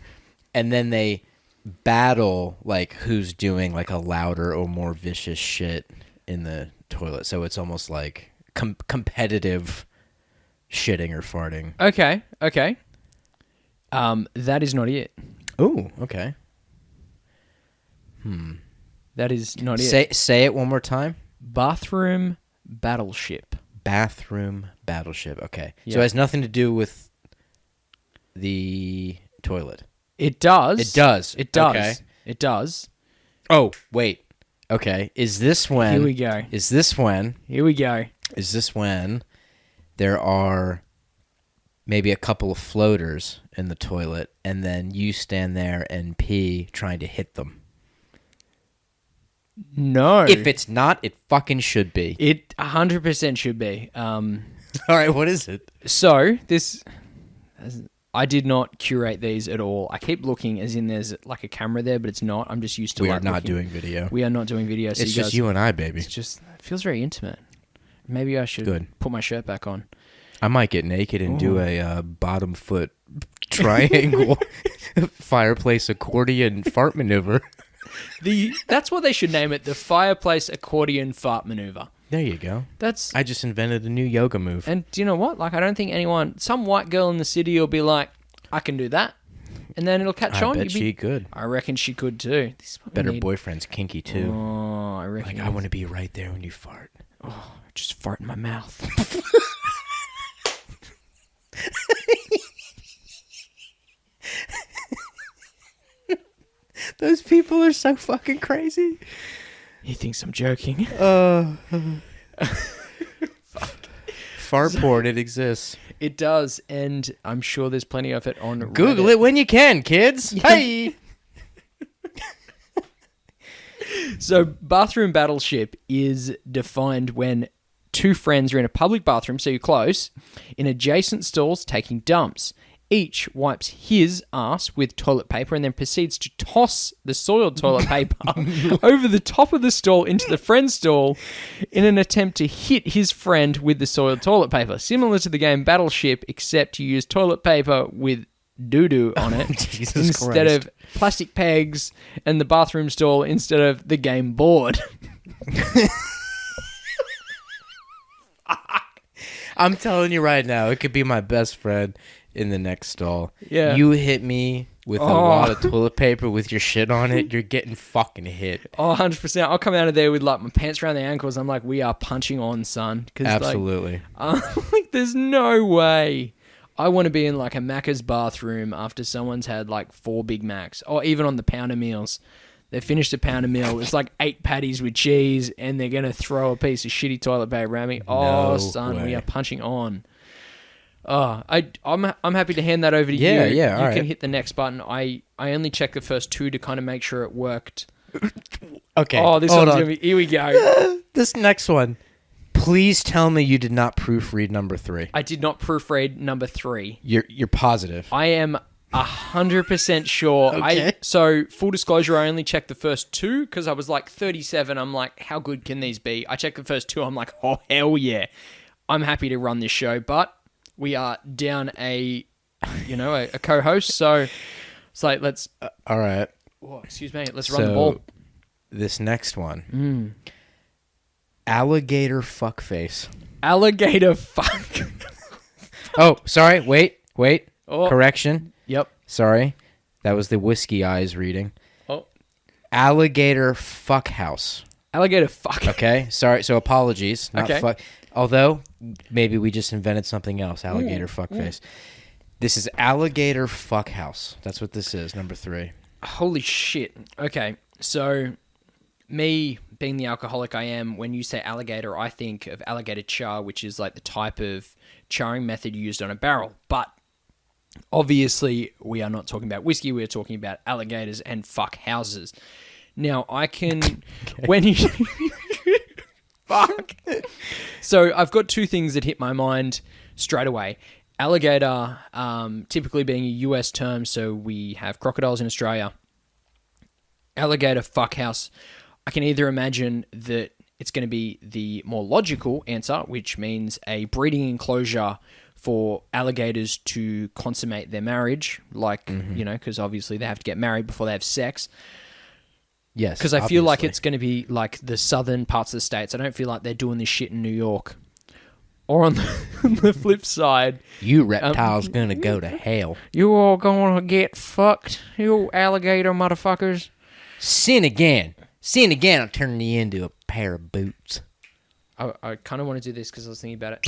And then they battle, like, who's doing, like, a louder or more vicious shit in the toilet. So it's almost like competitive shitting or farting. Okay. That is not it. Oh, okay. That is not it. Say it one more time. Bathroom battleship. Bathroom battleship. Okay. Yeah. So it has nothing to do with the toilet. It does. It does. Okay. It does. Oh, wait. Okay. Is this when... Here we go. Is this when there are maybe a couple of floaters in the toilet, and then you stand there and pee trying to hit them? No. If it's not, it fucking should be. It 100% should be. All right, what is it? So, this... I did not curate these at all. I keep looking as in there's like a camera there, but it's not. I'm just used to We like are not looking. doing video. We are not doing video. So It's you just guys, you and I, baby. It feels very intimate. Maybe I should put my shirt back on. I might get naked and do a bottom foot triangle fireplace accordion fart maneuver. That's what they should name it, the fireplace accordion fart maneuver. There you go. I just invented a new yoga move. And do you know what? Like, I don't think some white girl in the city will be like, I can do that. And then it'll catch on. I bet she could. I reckon she could too. This is what Bet her we need. boyfriend's kinky too. Oh, I reckon. Like, I want to be right there when you fart. Oh, just fart in my mouth. Those people are so fucking crazy. He thinks I'm joking. fart porn. It exists. It does, and I'm sure there's plenty of it on Google Reddit. it when you can, kids. Hey! So, bathroom battleship is defined when two friends are in a public bathroom, so you're close, in adjacent stalls taking dumps. Each wipes his ass with toilet paper and then proceeds to toss the soiled toilet paper over the top of the stall into the friend's stall in an attempt to hit his friend with the soiled toilet paper. Similar to the game Battleship, except you use toilet paper with doo-doo on it instead of plastic pegs, and the bathroom stall instead of the game board. I'm telling you right now, it could be my best friend in the next stall. Yeah. You hit me with a lot of toilet paper with your shit on it, you're getting fucking hit. Oh, 100%. I'll come out of there with like my pants around the ankles. I'm like, we are punching on, son. Absolutely. Like, there's no way. I want to be in like a Macca's bathroom after someone's had like 4 Big Macs, or even on the pounder meals. They finished a pounder meal. It's like 8 patties with cheese, and they're going to throw a piece of shitty toilet paper at me. Oh, No son, way. we are punching on. Oh, I'm happy to hand that over to you. Yeah, You all can right. hit the next button. I only checked the first 2 to kind of make sure it worked. Okay. Oh, this hold one's on. going to be... Here we go. This next one. Please tell me you did not proofread number 3. I did not proofread number 3. You're positive. I am 100% sure. Okay. So, full disclosure, I only checked the first 2 because I was like 37. I'm like, how good can these be? I checked the first 2. I'm like, oh, hell yeah. I'm happy to run this show, but we are down a co-host. So, it's like, let's... All right. Oh, excuse me. Let's run the ball. This next one. Alligator fuckface. Alligator fuck. Oh, sorry. Wait. Oh. Correction. Yep. Sorry. That was the Whiskey Eyes reading. Oh. Alligator fuckhouse. Alligator fuck. Okay. Sorry. So apologies. Not Okay. fuck. Although, maybe we just invented something else. Alligator fuckface. This is alligator fuckhouse. That's what this is. Number 3. Holy shit. Okay. So, me being the alcoholic I am, when you say alligator, I think of alligator char, which is like the type of charring method used on a barrel. But obviously, we are not talking about whiskey. We are talking about alligators and fuck houses. Now, I can... When you... Fuck. So, I've got 2 things that hit my mind straight away. Alligator, typically being a US term, so we have crocodiles in Australia. Alligator fuckhouse. I can either imagine that it's going to be the more logical answer, which means a breeding enclosure for alligators to consummate their marriage, like, because obviously they have to get married before they have sex. Yes. Because I feel like it's going to be like the southern parts of the states. I don't feel like they're doing this shit in New York. Or on the flip side... You reptiles gonna go to hell. You all gonna get fucked, you alligator motherfuckers. Sin again, I'll turn you into a pair of boots. I kind of want to do this because I was thinking about it.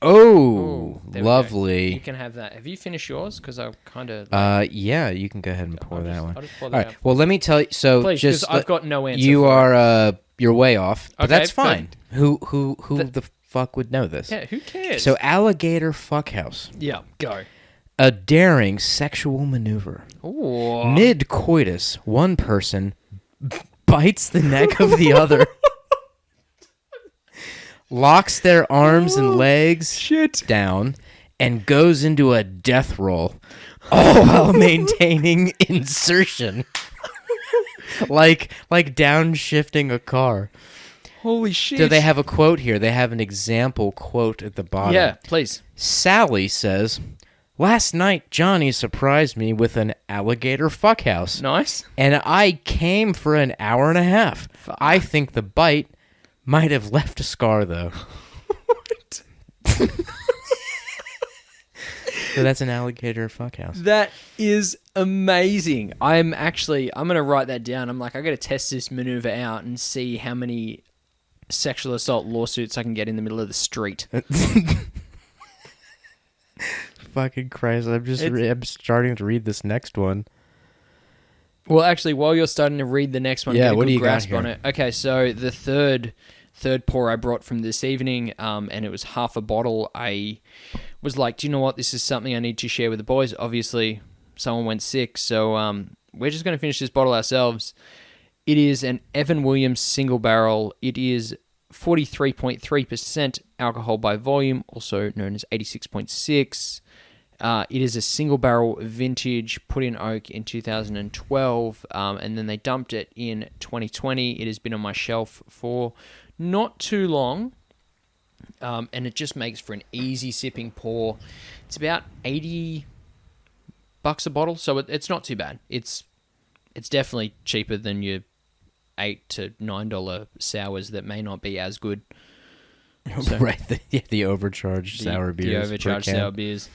Oh, there we go. lovely. You can have that. Have you finished yours? Because I kind of... Yeah, you can go ahead and pour that one. I'll just pour All that right. out. Well, let me tell you. So, Please, just because I've got no answer. you for are you're way off, but Okay, that's fine. Who the fuck would know this? Yeah, who cares? So, alligator fuckhouse, yeah, go. a daring sexual maneuver. Ooh. Mid coitus, one person bites the neck of the other, locks their arms and legs down, and goes into a death roll, all while maintaining insertion, like downshifting a car. Holy shit. Do they have a quote here? They have an example quote at the bottom. Yeah, please. Sally says, "Last night, Johnny surprised me with an alligator fuckhouse. Nice. And I came for an hour and a half. Fuck. I think the bite might have left a scar, though." What? So that's an alligator fuckhouse. That is amazing. I'm going to write that down. I'm like, I got to test this maneuver out and see how many sexual assault lawsuits I can get in the middle of the street. Fucking Christ. I'm starting to read this next one. Well, actually, while you're starting to read the next one, Yeah, get a what good do you got grasp here? on it. Okay, so the third third pour I brought from this evening, and it was half a bottle. I was like, do you know what? This is something I need to share with the boys. Obviously, someone went sick, so we're just going to finish this bottle ourselves. It is an Evan Williams single barrel. It is 43.3% alcohol by volume, also known as 86.6. It is a single barrel vintage put in oak in 2012, and then they dumped it in 2020. It has been on my shelf for not too long, and it just makes for an easy sipping pour. It's about $80 a bottle, so it's not too bad. It's definitely cheaper than your $8 to $9 sours that may not be as good. So, right, the overcharged sour beers. The overcharged sour beers.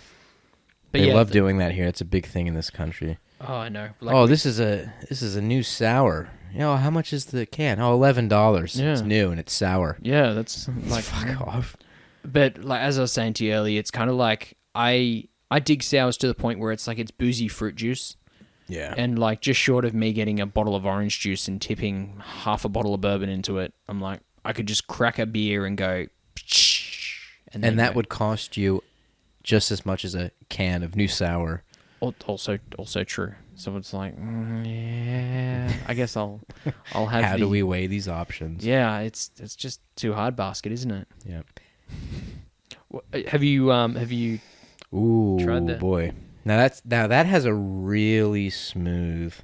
But they love doing that here. It's a big thing in this country. Oh, I know. This is a new sour. How much is the can? Oh, $11. Yeah. It's new and it's sour. Yeah, that's like fuck off. But like as I was saying to you earlier, it's kind of like I dig sours to the point where it's like it's boozy fruit juice. Yeah. And like just short of me getting a bottle of orange juice and tipping half a bottle of bourbon into it, I'm like I could just crack a beer and go. And that would cost you just as much as a can of new sour. Also true. So it's like, yeah, I guess I'll have. How do we weigh these options? Yeah, it's just too hard basket, isn't it? Yeah. Have you Ooh, tried that? Boy. Now that has a really smooth.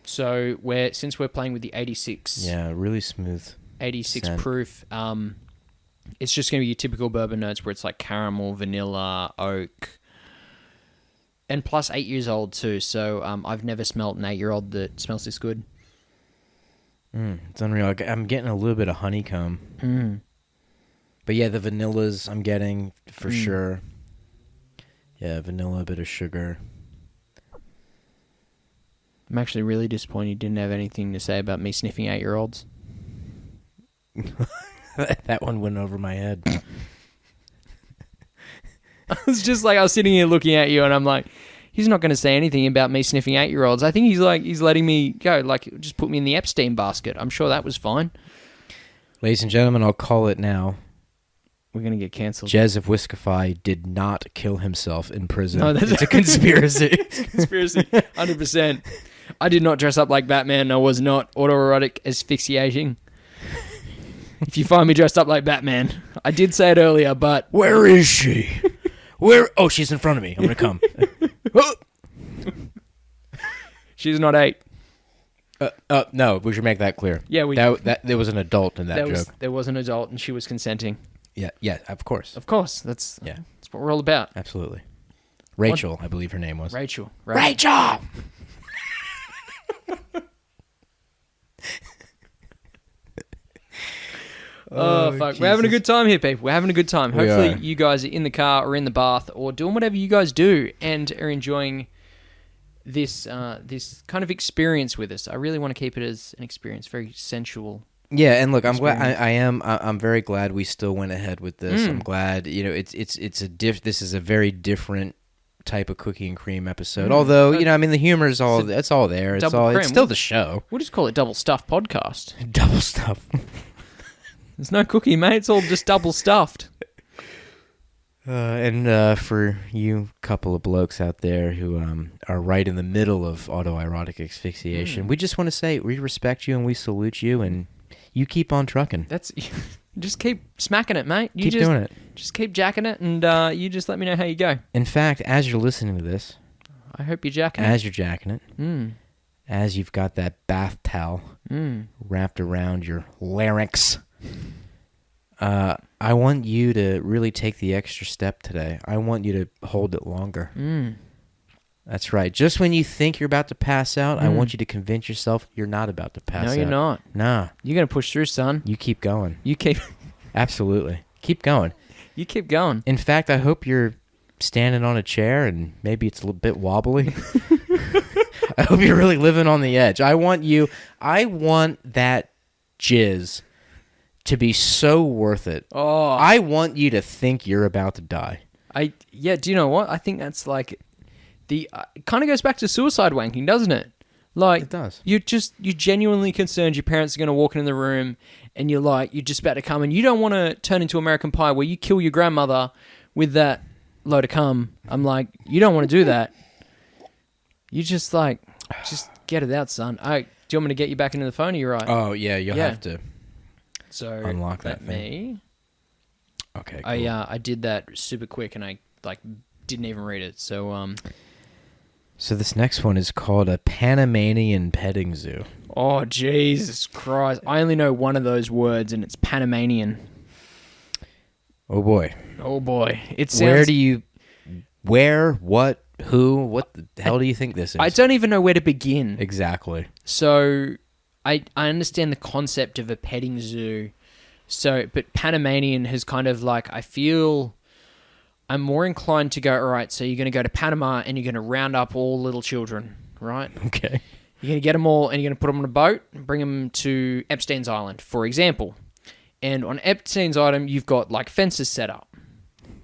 So since we're playing with the 86. Yeah, really smooth. 86 scent. proof. It's just going to be your typical bourbon notes where it's like caramel, vanilla, oak, and plus 8 years old too. So I've never smelt an 8-year-old that smells this good. It's unreal. I'm getting a little bit of honeycomb. But yeah, the vanillas I'm getting for sure. Yeah, vanilla, a bit of sugar. I'm actually really disappointed you didn't have anything to say about me sniffing 8-year-olds. That one went over my head. I was sitting here looking at you and I'm like, he's not going to say anything about me sniffing 8-year-olds. I think he's letting me go, like just put me in the Epstein basket. I'm sure that was fine. Ladies and gentlemen, I'll call it now. We're going to get cancelled. Jez of Whiskefication did not kill himself in prison. No, it's a conspiracy. It's a conspiracy, 100%. I did not dress up like Batman. I was not autoerotic asphyxiating. If you find me dressed up like Batman, I did say it earlier, but... Where is she? Where? Oh, she's in front of me. I'm going to come. She's not 8. No, we should make that clear. Yeah, there was an adult in that joke. There was an adult, and she was consenting. Yeah, of course. Of course. That's what we're all about. Absolutely. Rachel, I believe her name was. Rachel. Oh, fuck. Jesus. We're having a good time here, people. We're having a good time. Hopefully you guys are in the car or in the bath or doing whatever you guys do and are enjoying this this kind of experience with us. I really want to keep it as an experience, very sensual. Yeah, and look, I'm glad. I'm very glad we still went ahead with this. I'm glad. This is a very different type of cookie and cream episode. Although the humor is all. It's all there. It's still the show. We'll just call it Double Stuffed Podcast. Double Stuff. There's no cookie, mate. It's all just double stuffed. And for you couple of blokes out there who are right in the middle of autoerotic asphyxiation, we just want to say we respect you and we salute you, and you keep on trucking. Just keep smacking it, mate. Keep doing it. Just keep jacking it, and you just let me know how you go. In fact, as you're listening to this, I hope you're jacking it. As you're jacking it, as you've got that bath towel wrapped around your larynx, I want you to really take the extra step today. I want you to hold it longer. That's right. Just when you think you're about to pass out, I want you to convince yourself you're not about to pass out. No, you're not. Nah. You're going to push through, son. You keep going. You keep... Absolutely. Keep going. You keep going. In fact, I hope you're standing on a chair and maybe it's a little bit wobbly. I hope you're really living on the edge. I want that jizz to be so worth it. Oh. I want you to think you're about to die. Do you know what? I think that's like it kind of goes back to suicide wanking, doesn't it? Like, It does. You're genuinely concerned your parents are going to walk in the room and you're just about to come, and you don't want to turn into American Pie where you kill your grandmother with that load of cum. I'm like, you don't want to do that. You just get it out, son. Do you want me to get you back into the phone? Are you right? Oh, yeah, you'll have to unlock that thing. Okay, cool. I did that super quick and I didn't even read it. So So this next one is called a Panamanian petting zoo. Oh, Jesus Christ. I only know one of those words, and it's Panamanian. Oh, boy. Oh, boy. It sounds... what, who, what the hell do you think this is? I don't even know where to begin. Exactly. So, I understand the concept of a petting zoo. But Panamanian has kind of I feel... I'm more inclined to go, all right, so you're going to go to Panama and you're going to round up all little children, right? Okay. You're going to get them all and you're going to put them on a boat and bring them to Epstein's Island, for example. And on Epstein's Island, you've got fences set up.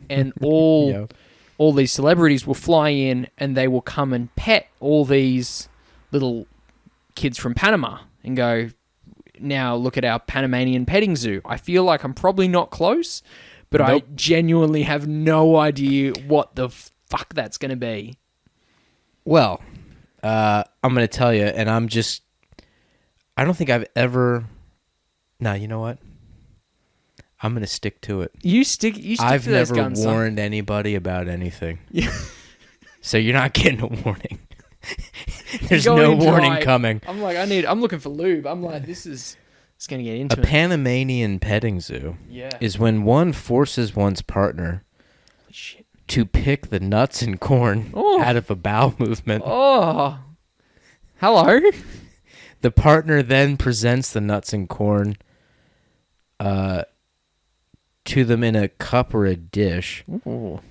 And all these celebrities will fly in and they will come and pet all these little kids from Panama and go, now look at our Panamanian petting zoo. I feel like I'm probably not close, but nope. I genuinely have no idea what the fuck that's going to be. Well, I'm going to tell you, and I don't think I've ever... No, you know what? I'm going to stick to it. You stick I've to those never guns, warned anybody about anything. Yeah. So you're not getting a warning. There's no warning coming. I'm looking for lube. I'm like, this is... It's going to get into it. A Panamanian petting zoo is when one forces one's partner to pick the nuts and corn out of a bowel movement. Oh. Hello. The partner then presents the nuts and corn to them in a cup or a dish. Ooh.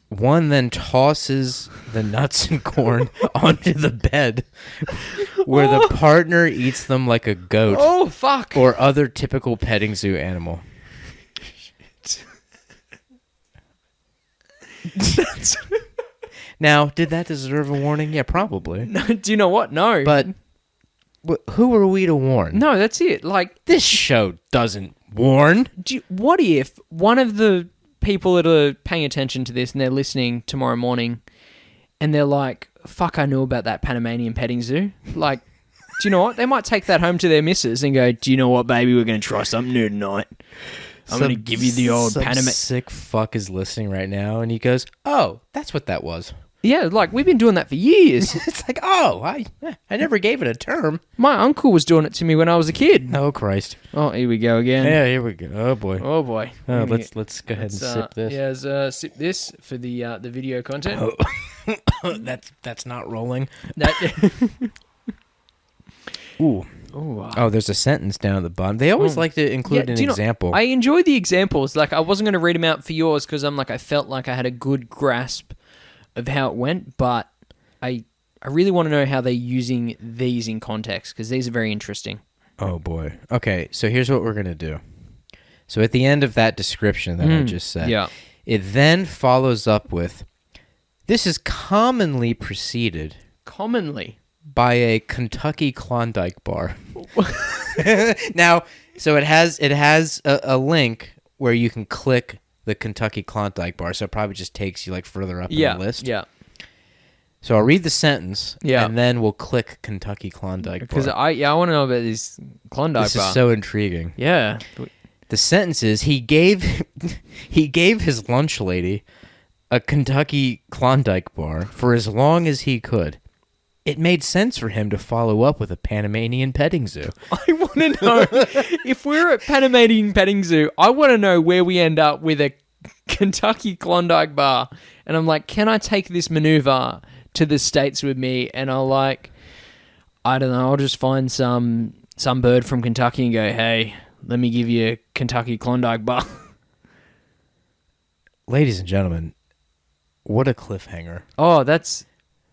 One then tosses the nuts and corn onto the bed where the partner eats them like a goat. Oh, fuck. Or other typical petting zoo animal. Now, did that deserve a warning? Yeah, probably. No, do you know what? No. But who are we to warn? No, that's it. This show doesn't warn. What if one of the people that are paying attention to this and they're listening tomorrow morning and they're like, fuck, I knew about that Panamanian petting zoo. Do you know what? They might take that home to their missus and go, do you know what, baby? We're going to try something new tonight. I'm going to give you the old Panamanian... sick fuck is listening right now and he goes, oh, that's what that was. Yeah, we've been doing that for years. It's I never gave it a term. My uncle was doing it to me when I was a kid. Oh, Christ. Oh, here we go again. Yeah, here we go. Oh, boy. Oh, boy. Let's go ahead and sip this. Yeah, sip this for the video content. Oh. That's not rolling. Ooh. Oh, there's a sentence down at the bottom. They always like to include an example. I enjoy the examples. I wasn't going to read them out for yours because I felt like I had a good grasp of how it went, but I really want to know how they're using these in context because these are very interesting. Oh, boy. Okay, so here's what we're going to do. So at the end of that description that I just said, it then follows up with, this is commonly preceded... Commonly? By a Kentucky Klondike bar. Now, so it has a link where you can click the Kentucky Klondike bar, so it probably just takes you further up in the list. Yeah. So I'll read the sentence, and then we'll click Kentucky Klondike bar. Because I want to know about this Klondike bar. This is so intriguing. Yeah. The sentence is he gave his lunch lady a Kentucky Klondike bar for as long as he could. It made sense for him to follow up with a Panamanian petting zoo. I want to know, if we're at Panamanian petting zoo, I want to know where we end up with a Kentucky Klondike bar. And I'm like, can I take this maneuver to the States with me? And I'll I don't know, I'll just find some bird from Kentucky and go, hey, let me give you a Kentucky Klondike bar. Ladies and gentlemen, what a cliffhanger. Oh, that's...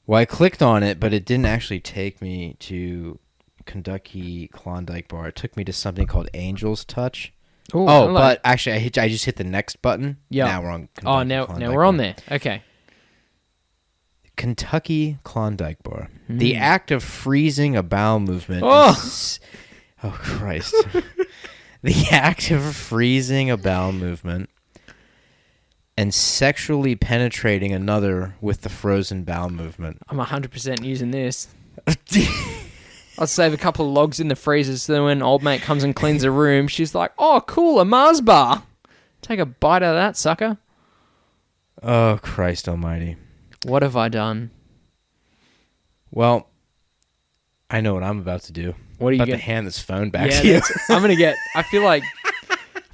Well, I clicked on it, but it didn't actually take me to Kentucky Klondike bar. It took me to something called Angel's Touch. Ooh, but actually, I just hit the next button. Yeah. Now we're on Kentucky now we're on there. Okay. Kentucky Klondike Bar. The act of freezing a bowel movement. Oh, Christ. The act of freezing a bowel movement and sexually penetrating another with the frozen bowel movement. I'm 100% using this. I'll save a couple of logs in the freezer so that when old mate comes and cleans the room, she's like, oh, cool, a Mars bar. Take a bite out of that, sucker. Oh, Christ almighty. What have I done? Well, I know what I'm about to do. What are you about gonna to hand this phone back to you? I'm going to get... I feel like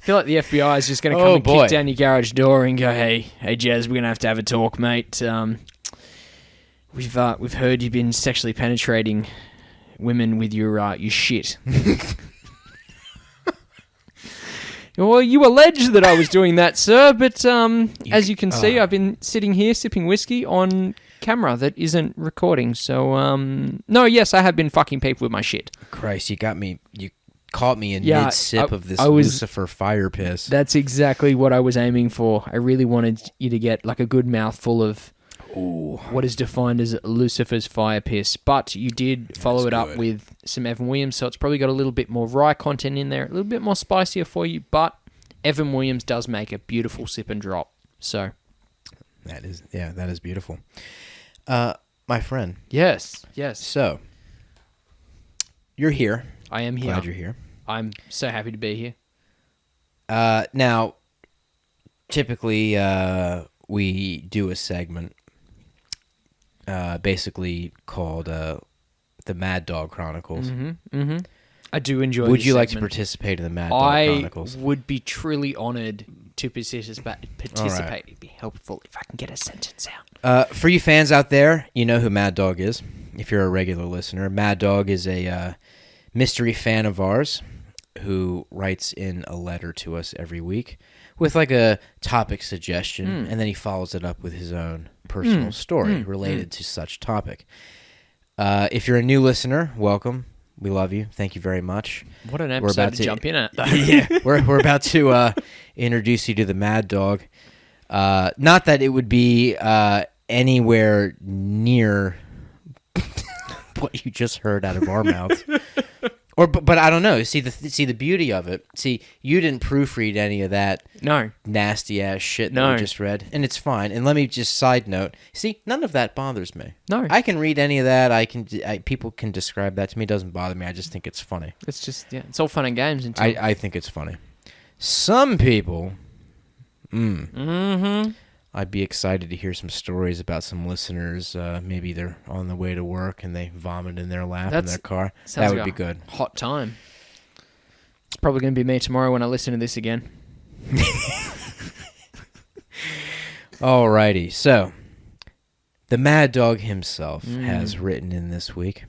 the FBI is just going to come kick down your garage door and go, hey, Jez, we're going to have a talk, mate. We've heard you've been sexually penetrating women with your shit. Well, you allege that I was doing that, sir, but as you can see, I've been sitting here sipping whiskey on camera that isn't recording. So, no, yes, I have been fucking people with my shit. Christ, you got me. You caught me in mid-sip of this Lucifer fire piss. That's exactly what I was aiming for. I really wanted you to get like a good mouthful of what is defined as Lucifer's fire piss. But you did follow it up with some Evan Williams, so it's probably got a little bit more rye content in there, a little bit more spicier for you, but Evan Williams does make a beautiful sip and drop. So that is beautiful. My friend. Yes. So you're here. I am here. Glad you're here. I'm so happy to be here. Now, typically, we do a segment basically called the Mad Dog Chronicles. Mm-hmm. I do enjoy Would you segment. like to participate in the Mad Dog Chronicles? I would be truly honored to participate. Right. It'd be helpful if I can get a sentence out. For you fans out there, you know who Mad Dog is. If you're a regular listener, Mad Dog is a mystery fan of ours who writes in a letter to us every week with like a topic suggestion, and then he follows it up with his own personal story related to such topic. If you're a new listener, welcome. We love you. Thank you very much. What an episode to jump in at. Yeah, we're about to introduce you to the Mad Dog. Not that it would be anywhere near what you just heard out of our mouths. But I don't know. See the beauty of it. See, you didn't proofread any of that nasty ass shit that we just read, and it's fine. And let me just side note. See, none of that bothers me. No, I can read any of that. People can describe that to me. It doesn't bother me. I just think it's funny. It's just it's all fun and games. I think it's funny. Some people, I'd be excited to hear some stories about some listeners. Maybe they're on the way to work and they vomit in their lap in their car. That would be good. Hot time. It's probably going to be me tomorrow when I listen to this again. Alrighty. So, the Mad Dog himself has written in this week.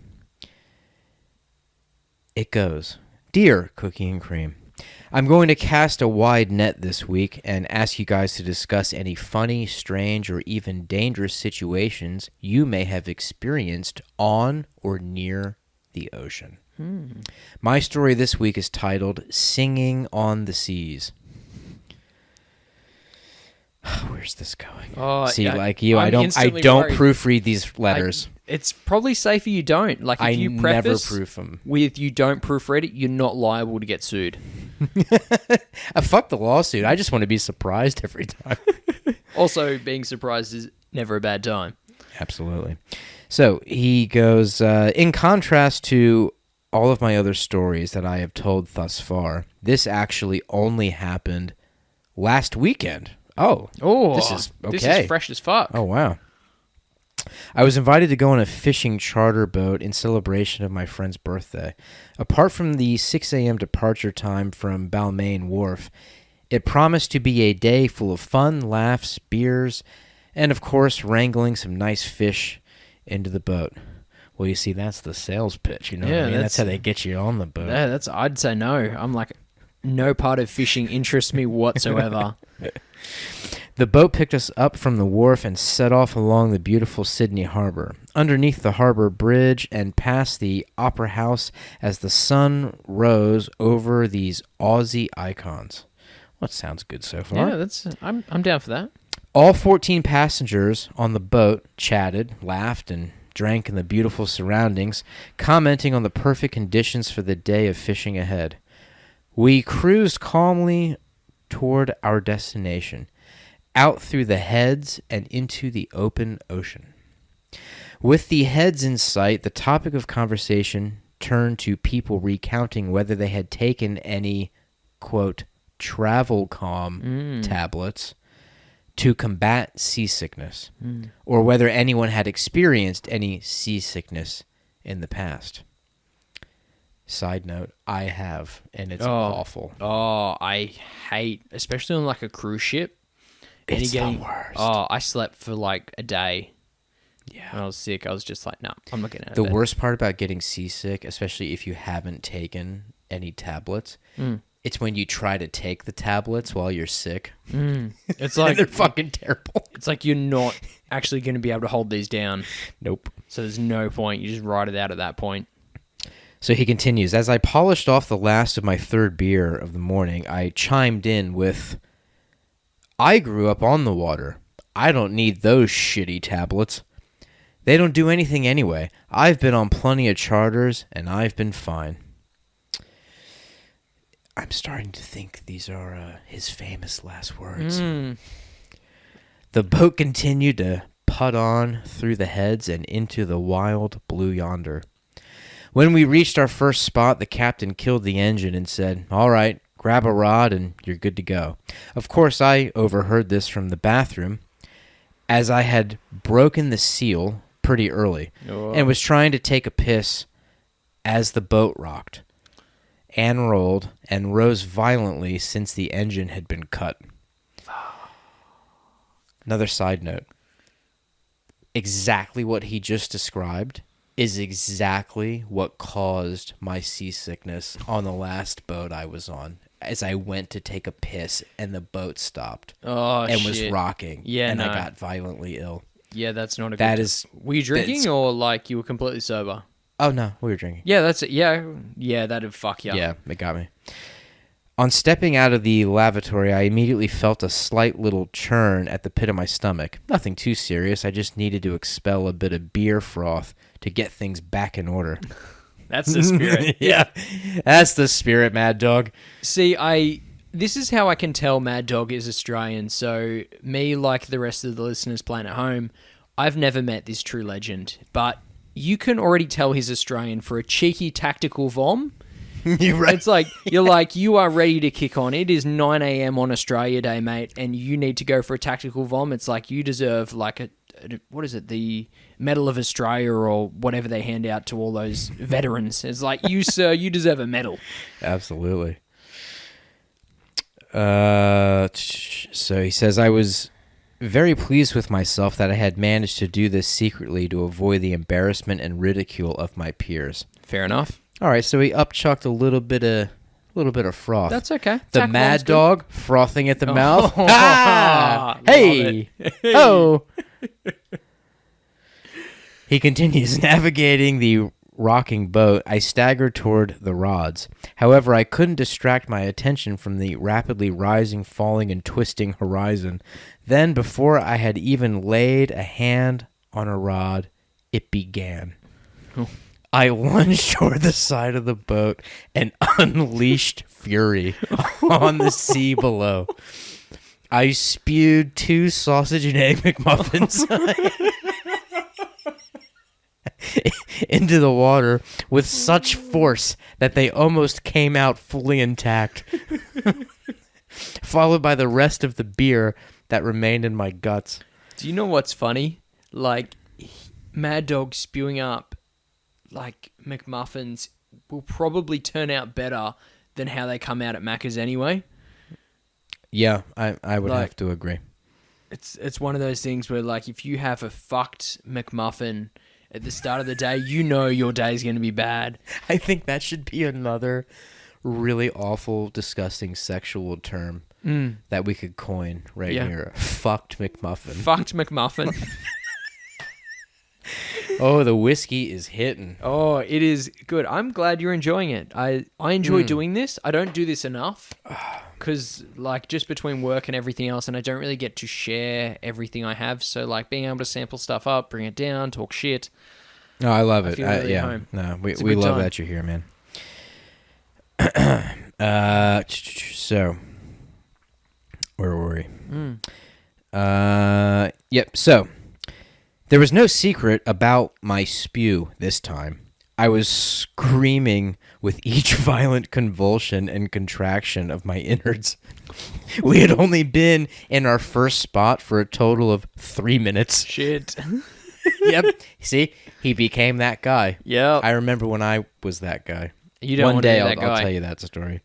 It goes, Dear Cookie and Cream, I'm going to cast a wide net this week and ask you guys to discuss any funny, strange, or even dangerous situations you may have experienced on or near the ocean. My story this week is titled Singing on the Seas. Where's this going? See, like you, I don't proofread these letters. It's probably safer you don't. Like if you preface never proof them with you don't proofread it, you're not liable to get sued. Fuck the lawsuit. I just want to be surprised every time. Also, being surprised is never a bad time. Absolutely. So he goes, in contrast to all of my other stories that I have told thus far, this actually only happened last weekend. Oh, this is okay. This is fresh as fuck. Oh, wow. I was invited to go on a fishing charter boat in celebration of my friend's birthday. Apart from the 6 a.m. departure time from Balmain Wharf, it promised to be a day full of fun, laughs, beers, and, of course, wrangling some nice fish into the boat. Well, you see, that's the sales pitch, you know what I mean? That's how they get you on the boat. Yeah, I'd say no. I'm like, no part of fishing interests me whatsoever. The boat picked us up from the wharf and set off along the beautiful Sydney Harbor, underneath the harbor bridge and past the Opera House as the sun rose over these Aussie icons. Well, that sounds good so far. Yeah, I'm down for that. All 14 passengers on the boat chatted, laughed, and drank in the beautiful surroundings, commenting on the perfect conditions for the day of fishing ahead. We cruised calmly toward our destination, out through the heads and into the open ocean. With the heads in sight, the topic of conversation turned to people recounting whether they had taken any, quote, travel calm tablets to combat seasickness, or whether anyone had experienced any seasickness in the past. Side note, I have, and it's awful. Oh, I hate, especially on like a cruise ship. It's the worst. Oh, I slept for like a day. Yeah. When I was sick, I was just like, no, I'm not getting out The of bed. worst part about getting seasick, especially if you haven't taken any tablets, it's when you try to take the tablets while you're sick. It's like they're fucking terrible. It's like you're not actually going to be able to hold these down. Nope. So there's no point. You just ride it out at that point. So he continues, as I polished off the last of my third beer of the morning, I chimed in with, I grew up on the water. I don't need those shitty tablets. They don't do anything anyway. I've been on plenty of charters, and I've been fine. I'm starting to think these are his famous last words. The boat continued to putt on through the heads and into the wild blue yonder. When we reached our first spot, the captain killed the engine and said, all right, grab a rod and you're good to go. Of course, I overheard this from the bathroom, as I had broken the seal pretty early and was trying to take a piss as the boat rocked and rolled and rose violently since the engine had been cut. Another side note. Exactly what he just described is exactly what caused my seasickness on the last boat I was on, as I went to take a piss and the boat stopped was rocking. Yeah, and no. I got violently ill. Yeah, that's not a That good... is... Were you drinking or like you were completely sober? Oh, no, we were drinking. Yeah, that's it. Yeah, that'd fuck you up. Yeah, it got me. On stepping out of the lavatory, I immediately felt a slight little churn at the pit of my stomach. Nothing too serious. I just needed to expel a bit of beer froth to get things back in order. That's the spirit. Yeah, that's the spirit, Mad Dog. See, this is how I can tell Mad Dog is Australian. So me, like the rest of the listeners playing at home, I've never met this true legend, but you can already tell he's Australian for a cheeky tactical vom. You're right. It's like, you are ready to kick on. It is 9 a.m. on Australia Day, mate, and you need to go for a tactical vom. It's like you deserve like what is it, the Medal of Australia or whatever they hand out to all those veterans. It's like, you, sir, you deserve a medal. Absolutely. So he says, I was very pleased with myself that I had managed to do this secretly to avoid the embarrassment and ridicule of my peers. Fair enough. All right, so he upchucked a little bit of froth. That's okay. The Mad Dog frothing at the mouth. Ah, hey, oh. He continues navigating the rocking boat. I staggered toward the rods. However, I couldn't distract my attention from the rapidly rising, falling, and twisting horizon. Then, before I had even laid a hand on a rod, it began. Oh. I lunged toward the side of the boat and unleashed fury on the sea below. I spewed 2 sausage and egg McMuffins into the water with such force that they almost came out fully intact, followed by the rest of the beer that remained in my guts. Do you know what's funny? Like, Mad Dog spewing up like McMuffins will probably turn out better than how they come out at Macca's anyway. Yeah, I would have to agree. It's one of those things where, like, if you have a fucked McMuffin at the start of the day, you know your day's going to be bad. I think that should be another really awful, disgusting sexual term that we could coin here. Fucked McMuffin. Fucked McMuffin. Oh, the whiskey is hitting. Oh, it is good. I'm glad you're enjoying it. I enjoy doing this. I don't do this enough because like just between work and everything else, and I don't really get to share everything I have. So like being able to sample stuff up, bring it down, talk shit. No, I love it. Feel really yeah, home. no, we It's a good love time. that you're here, man. So where were we? Yep. So there was no secret about my spew this time. I was screaming with each violent convulsion and contraction of my innards. We had only been in our first spot for a total of 3 minutes. Shit. Yep. See, he became that guy. Yeah. I remember when I was that guy. You don't One want to day be that guy. I'll tell you that story.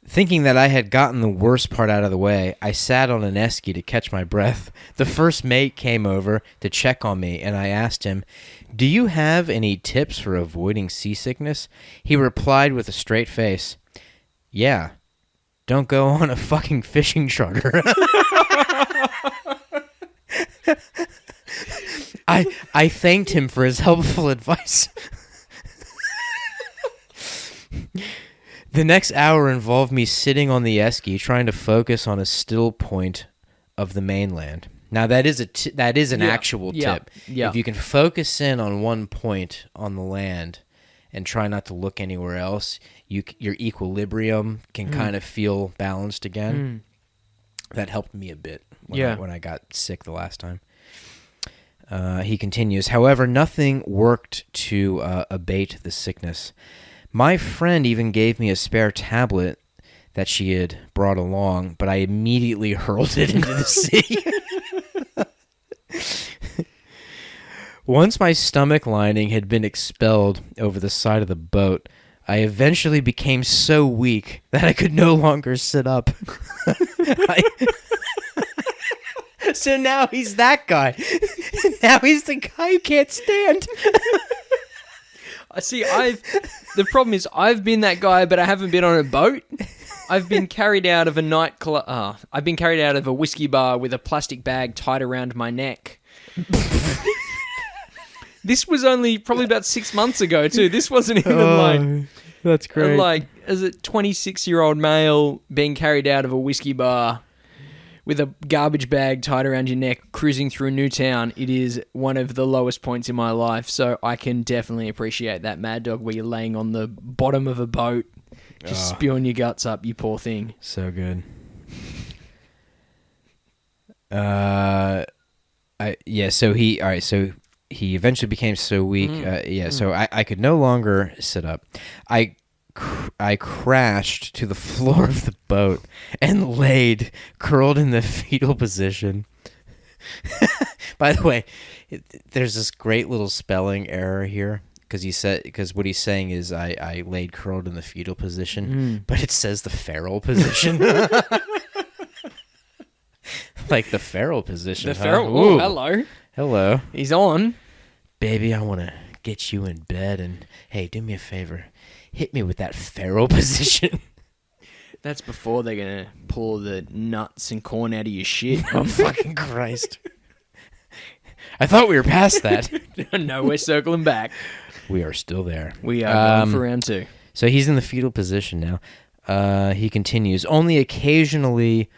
Thinking that I had gotten the worst part out of the way, I sat on an esky to catch my breath. The first mate came over to check on me, and I asked him, "Do you have any tips for avoiding seasickness?" He replied with a straight face, "Yeah, don't go on a fucking fishing charter." I thanked him for his helpful advice. The next hour involved me sitting on the esky trying to focus on a still point of the mainland. Now that is an actual tip. Yeah. If you can focus in on one point on the land and try not to look anywhere else, your equilibrium can kind of feel balanced again. That helped me a bit when I got sick the last time. He continues, however, nothing worked to abate the sickness. My friend even gave me a spare tablet that she had brought along, but I immediately hurled it into the sea. Once my stomach lining had been expelled over the side of the boat, I eventually became so weak that I could no longer sit up. So now he's that guy. Now he's the guy who can't stand. See, the problem is I've been that guy, but I haven't been on a boat. I've been carried out of a I've been carried out of a whiskey bar with a plastic bag tied around my neck. This was only probably about 6 months ago too. This wasn't even that's great. like as a 26-year-old male being carried out of a whiskey bar with a garbage bag tied around your neck, cruising through a new town. It is one of the lowest points in my life, so I can definitely appreciate that, Mad Dog, where you're laying on the bottom of a boat, just spewing your guts up, you poor thing. So good. So he eventually became so weak. So I could no longer sit up. I crashed to the floor of the boat and laid curled in the fetal position. By the way, there's this great little spelling error here because what he's saying is I laid curled in the fetal position, but it says the feral position. Like the feral position. The feral. Oh, hello. Hello. He's on. Baby, I want to get you in bed and hey, do me a favor. Hit me with that feral position. That's before they're going to pull the nuts and corn out of your shit. Oh, fucking Christ. I thought we were past that. No, we're circling back. We are still there. We are going for round 2. So he's in the fetal position now. He continues, only occasionally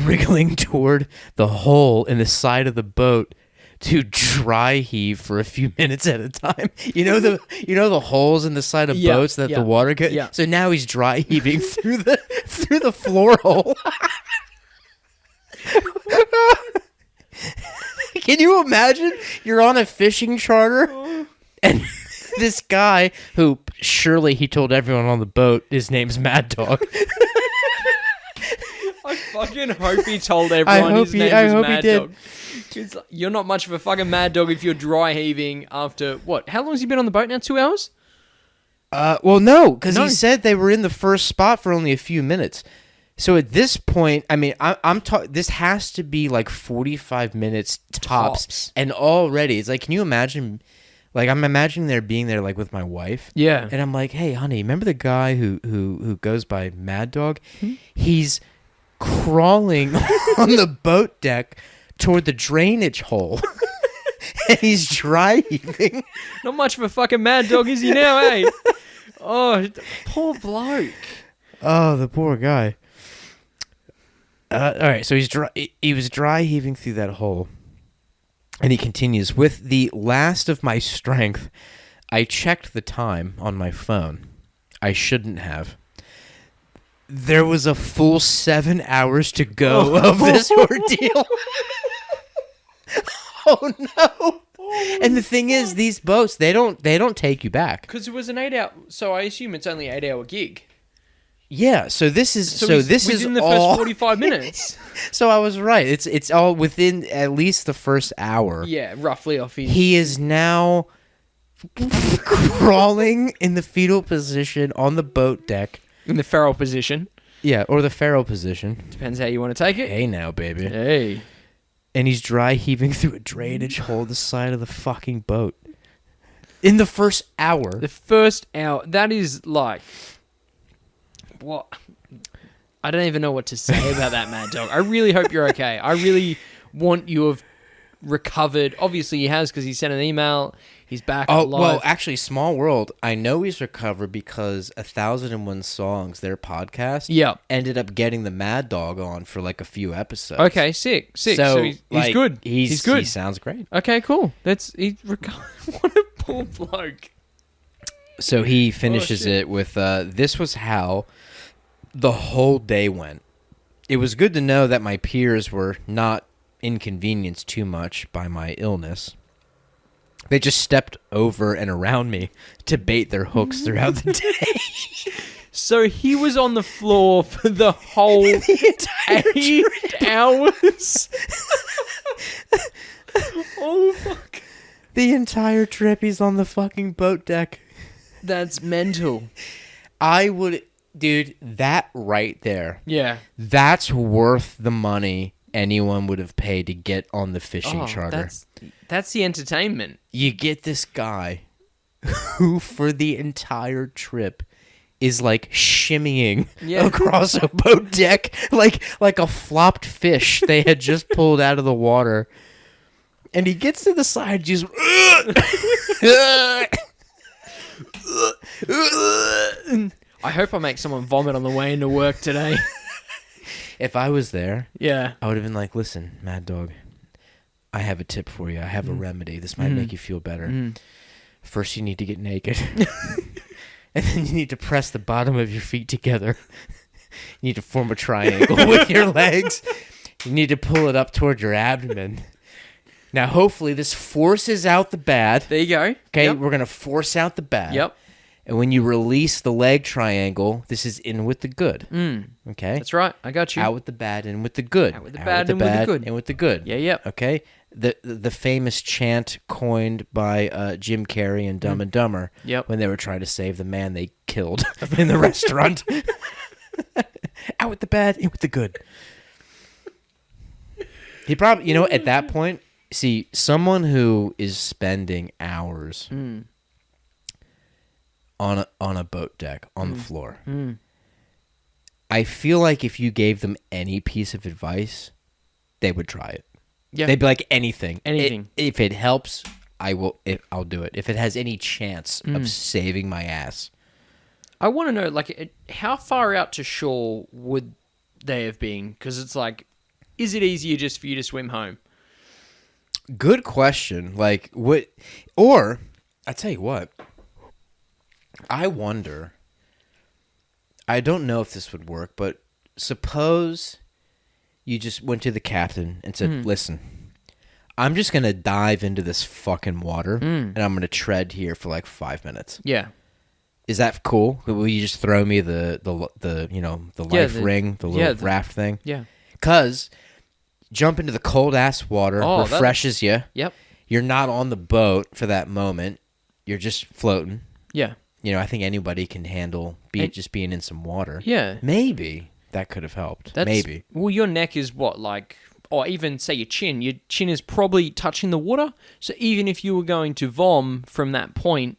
wriggling toward the hole in the side of the boat to dry heave for a few minutes at a time. You know the holes in the side of boats that the water gets. Yeah. So now he's dry heaving through the floor hole. Can you imagine? You're on a fishing charter, and this guy who surely he told everyone on the boat his name's Mad Dog. I fucking hope he told everyone his name was Mad Dog. You're not much of a fucking mad dog if you're dry heaving after what? How long has he been on the boat now? 2 hours? Well, no, because he said they were in the first spot for only a few minutes. So at this point, I mean, I'm talking. This has to be like 45 minutes tops, and already it's like, can you imagine? Like I'm imagining there being there like with my wife, yeah, and I'm like, hey, honey, remember the guy who goes by Mad Dog? He's crawling on the boat deck toward the drainage hole. And he's dry heaving. Not much of a fucking mad dog is he now, eh? Oh, poor bloke. Oh, the poor guy. All right, so he's dry. He was dry heaving through that hole, and he continues, with the last of my strength, I checked the time on my phone. I shouldn't have. There was a full 7 hours to go of this ordeal. Oh no! And the thing is, these boats, they don't take you back. Because it was an 8 hour, so I assume it's only 8 hour gig. Yeah, so this is within the all first 45 minutes. So I was right. It's all within at least the first hour. Yeah, roughly off his. He is now crawling in the fetal position on the boat deck. In the feral position. Yeah, or the feral position. Depends how you want to take it. Hey now, baby. Hey. And he's dry heaving through a drainage hole the side of the fucking boat. In the first hour. The first hour. That is like... What? I don't even know what to say about that, Mad Dog. I really hope you're okay. I really want you to have recovered. Obviously, he has because he sent an email. He's back alive. Well, actually, Small World, I know he's recovered because 1001 Songs, their podcast, ended up getting the Mad Dog on for like a few episodes. Okay, sick. So he's good. He's good. He sounds great. Okay, cool. He's recovered. What a poor bloke. So he finishes it with, this was how the whole day went. It was good to know that my peers were not inconvenienced too much by my illness. They just stepped over and around me to bait their hooks throughout the day. So he was on the floor for the whole the entire 8 hours. Oh, fuck. The entire trip he's on the fucking boat deck. That's mental. Dude, that right there. Yeah. That's worth the money anyone would have paid to get on the fishing charter. That's the entertainment. You get this guy who, for the entire trip, is like shimmying across a boat deck like a flopped fish they had just pulled out of the water. And he gets to the side, just... I hope I make someone vomit on the way into work today. If I was there, I would have been like, listen, Mad Dog, I have a tip for you. I have a remedy. This might make you feel better. First, you need to get naked. And then you need to press the bottom of your feet together. You need to form a triangle with your legs. You need to pull it up toward your abdomen. Now, hopefully, this forces out the bad. There you go. Okay, we're going to force out the bad. Yep. And when you release the leg triangle, this is in with the good. Okay? That's right. I got you. Out with the bad, in with the good. Out with the bad, in with the good. In with the good. Yeah. Okay? The famous chant coined by Jim Carrey and Dumb and Dumber when they were trying to save the man they killed in the restaurant. Out with the bad, in with the good. He probably, at that point, see, someone who is spending hours on a boat deck, on the floor, I feel like if you gave them any piece of advice, they would try it. Yeah. They'd be like, anything. If it helps, I'll do it. If it has any chance of saving my ass. I want to know, like, how far out to shore would they have been? Because it's like, is it easier just for you to swim home? Good question. Like, what? Or, I tell you what. I wonder. I don't know if this would work, but suppose you just went to the captain and said, listen, I'm just going to dive into this fucking water and I'm going to tread here for like 5 minutes. Yeah. Is that cool? Will you just throw me the life ring, the little raft thing? Yeah. Because jump into the cold ass water, refreshes you. Yep. You're not on the boat for that moment. You're just floating. Yeah. I think anybody can handle just being in some water. Yeah. Maybe that could have helped. Maybe. Well, your neck is what, like, or even say your chin is probably touching the water. So even if you were going to vom from that point,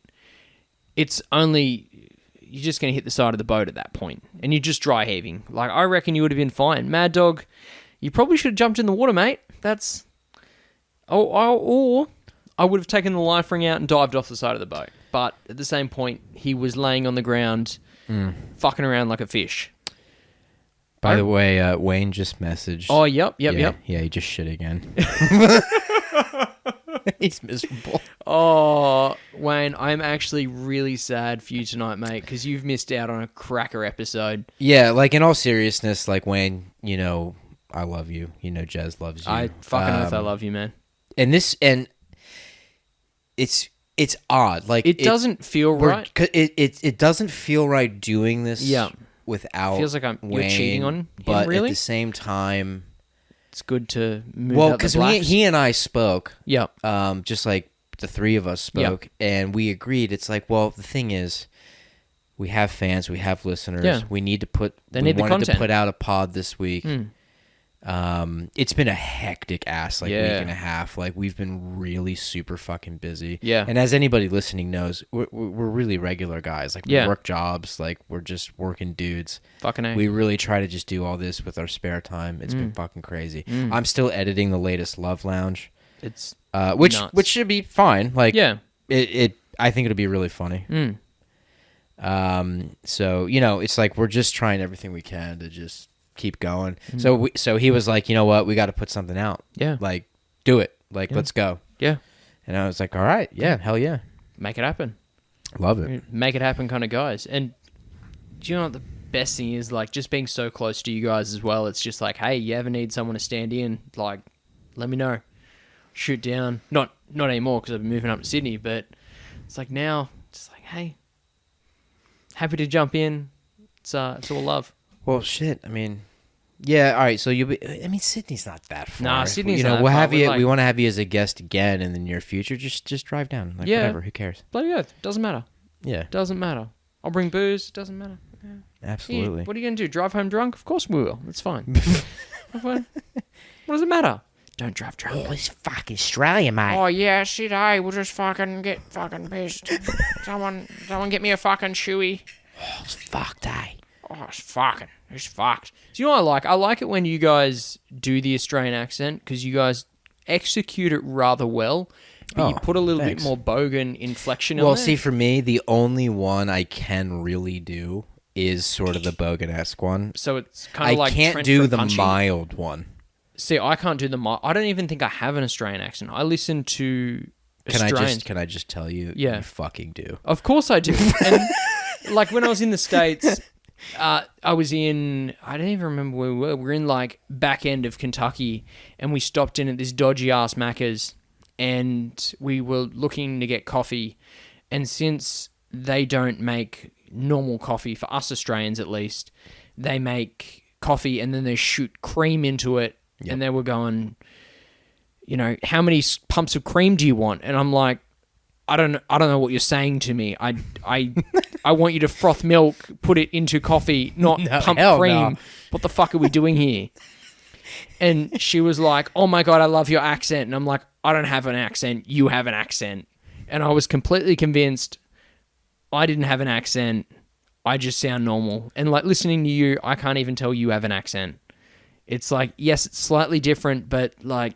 it's only, you're just going to hit the side of the boat at that point. And you're just dry heaving. Like, I reckon you would have been fine. Mad Dog, you probably should have jumped in the water, mate. Or I would have taken the life ring out and dived off the side of the boat. but at the same point, he was laying on the ground, fucking around like a fish. By the way, Wayne just messaged. Oh, yep. Yeah, he just shit again. He's miserable. Oh, Wayne, I'm actually really sad for you tonight, mate, because you've missed out on a cracker episode. Yeah, like in all seriousness, like Wayne, I love you. Jez loves you. I fucking oath I love you, man. And it's odd. Like it doesn't feel right. It doesn't feel right doing this. Yeah. Without feels like you're cheating on him, but really? At the same time, it's good to move out the blacks. Well, because he and I spoke. Yeah. Just like the three of us spoke, and we agreed. It's like, well, the thing is, we have fans, we have listeners. Yeah. We need to put. They need the content. To put out a pod this week. It's been a hectic ass week and a half. Like we've been really super fucking busy. Yeah. And as anybody listening knows, we're really regular guys. Like we work jobs. Like we're just working dudes. Fucking A. We really try to just do all this with our spare time. It's been fucking crazy. I'm still editing the latest Love Lounge. It's which nuts. should be fine. Like it I think it'll be really funny. So it's like we're just trying everything we can to just keep going. So he was like, you know what, we got to put something out. Yeah. Like, do it. Like, let's go. Yeah. And I was like, all right, yeah, hell yeah, make it happen. Love it. Make it happen, kind of guys. And do you know what the best thing is? Like, just being so close to you guys as well. It's just like, hey, you ever need someone to stand in? Like, let me know. Shoot down. Not anymore because I've been moving up to Sydney, but it's like now, it's like, hey, happy to jump in. It's all love. Well, shit. I mean, yeah. All right. So Sydney's not that far. Nah, Sydney's not we'll that have far. you. We want to have you as a guest again in the near future. Just drive down. Like, whatever. Who cares? Bloody earth. Doesn't matter. Yeah. Doesn't matter. I'll bring booze. Doesn't matter. Yeah. Absolutely. Yeah, what are you gonna do? Drive home drunk? Of course we will. It's fine. What does it matter? Don't drive drunk. Oh, it's fucking Australia, mate. Oh yeah, shit. Hey, we'll just fucking get fucking pissed. Someone get me a fucking shoey. Oh, it's fucked, eh? Oh, it's fucked. Do you know what I like? I like it when you guys do the Australian accent because you guys execute it rather well, but you put a little bit more bogan inflection on it. Well, see, for me, the only one I can really do is sort of the bogan-esque one. So it's kind of like I can't Trent do from the Punchy. mild one. See, I can't do the mild. I don't even think I have an Australian accent. I listen to Australians. Can I just tell you? Yeah. You fucking do. Of course I do. And like when I was in the States, I was in, I don't even remember where we were. We were in like back end of Kentucky and we stopped in at this dodgy ass Macca's and we were looking to get coffee. And since they don't make normal coffee, for us Australians at least, they make coffee and then they shoot cream into it. Yep. And they were going, how many pumps of cream do you want? And I'm like, I don't know what you're saying to me. I want you to froth milk, put it into coffee, not pump cream. No. What the fuck are we doing here? And she was like, oh my God, I love your accent. And I'm like, I don't have an accent. You have an accent. And I was completely convinced I didn't have an accent. I just sound normal. And like listening to you, I can't even tell you have an accent. It's like, yes, it's slightly different, but like,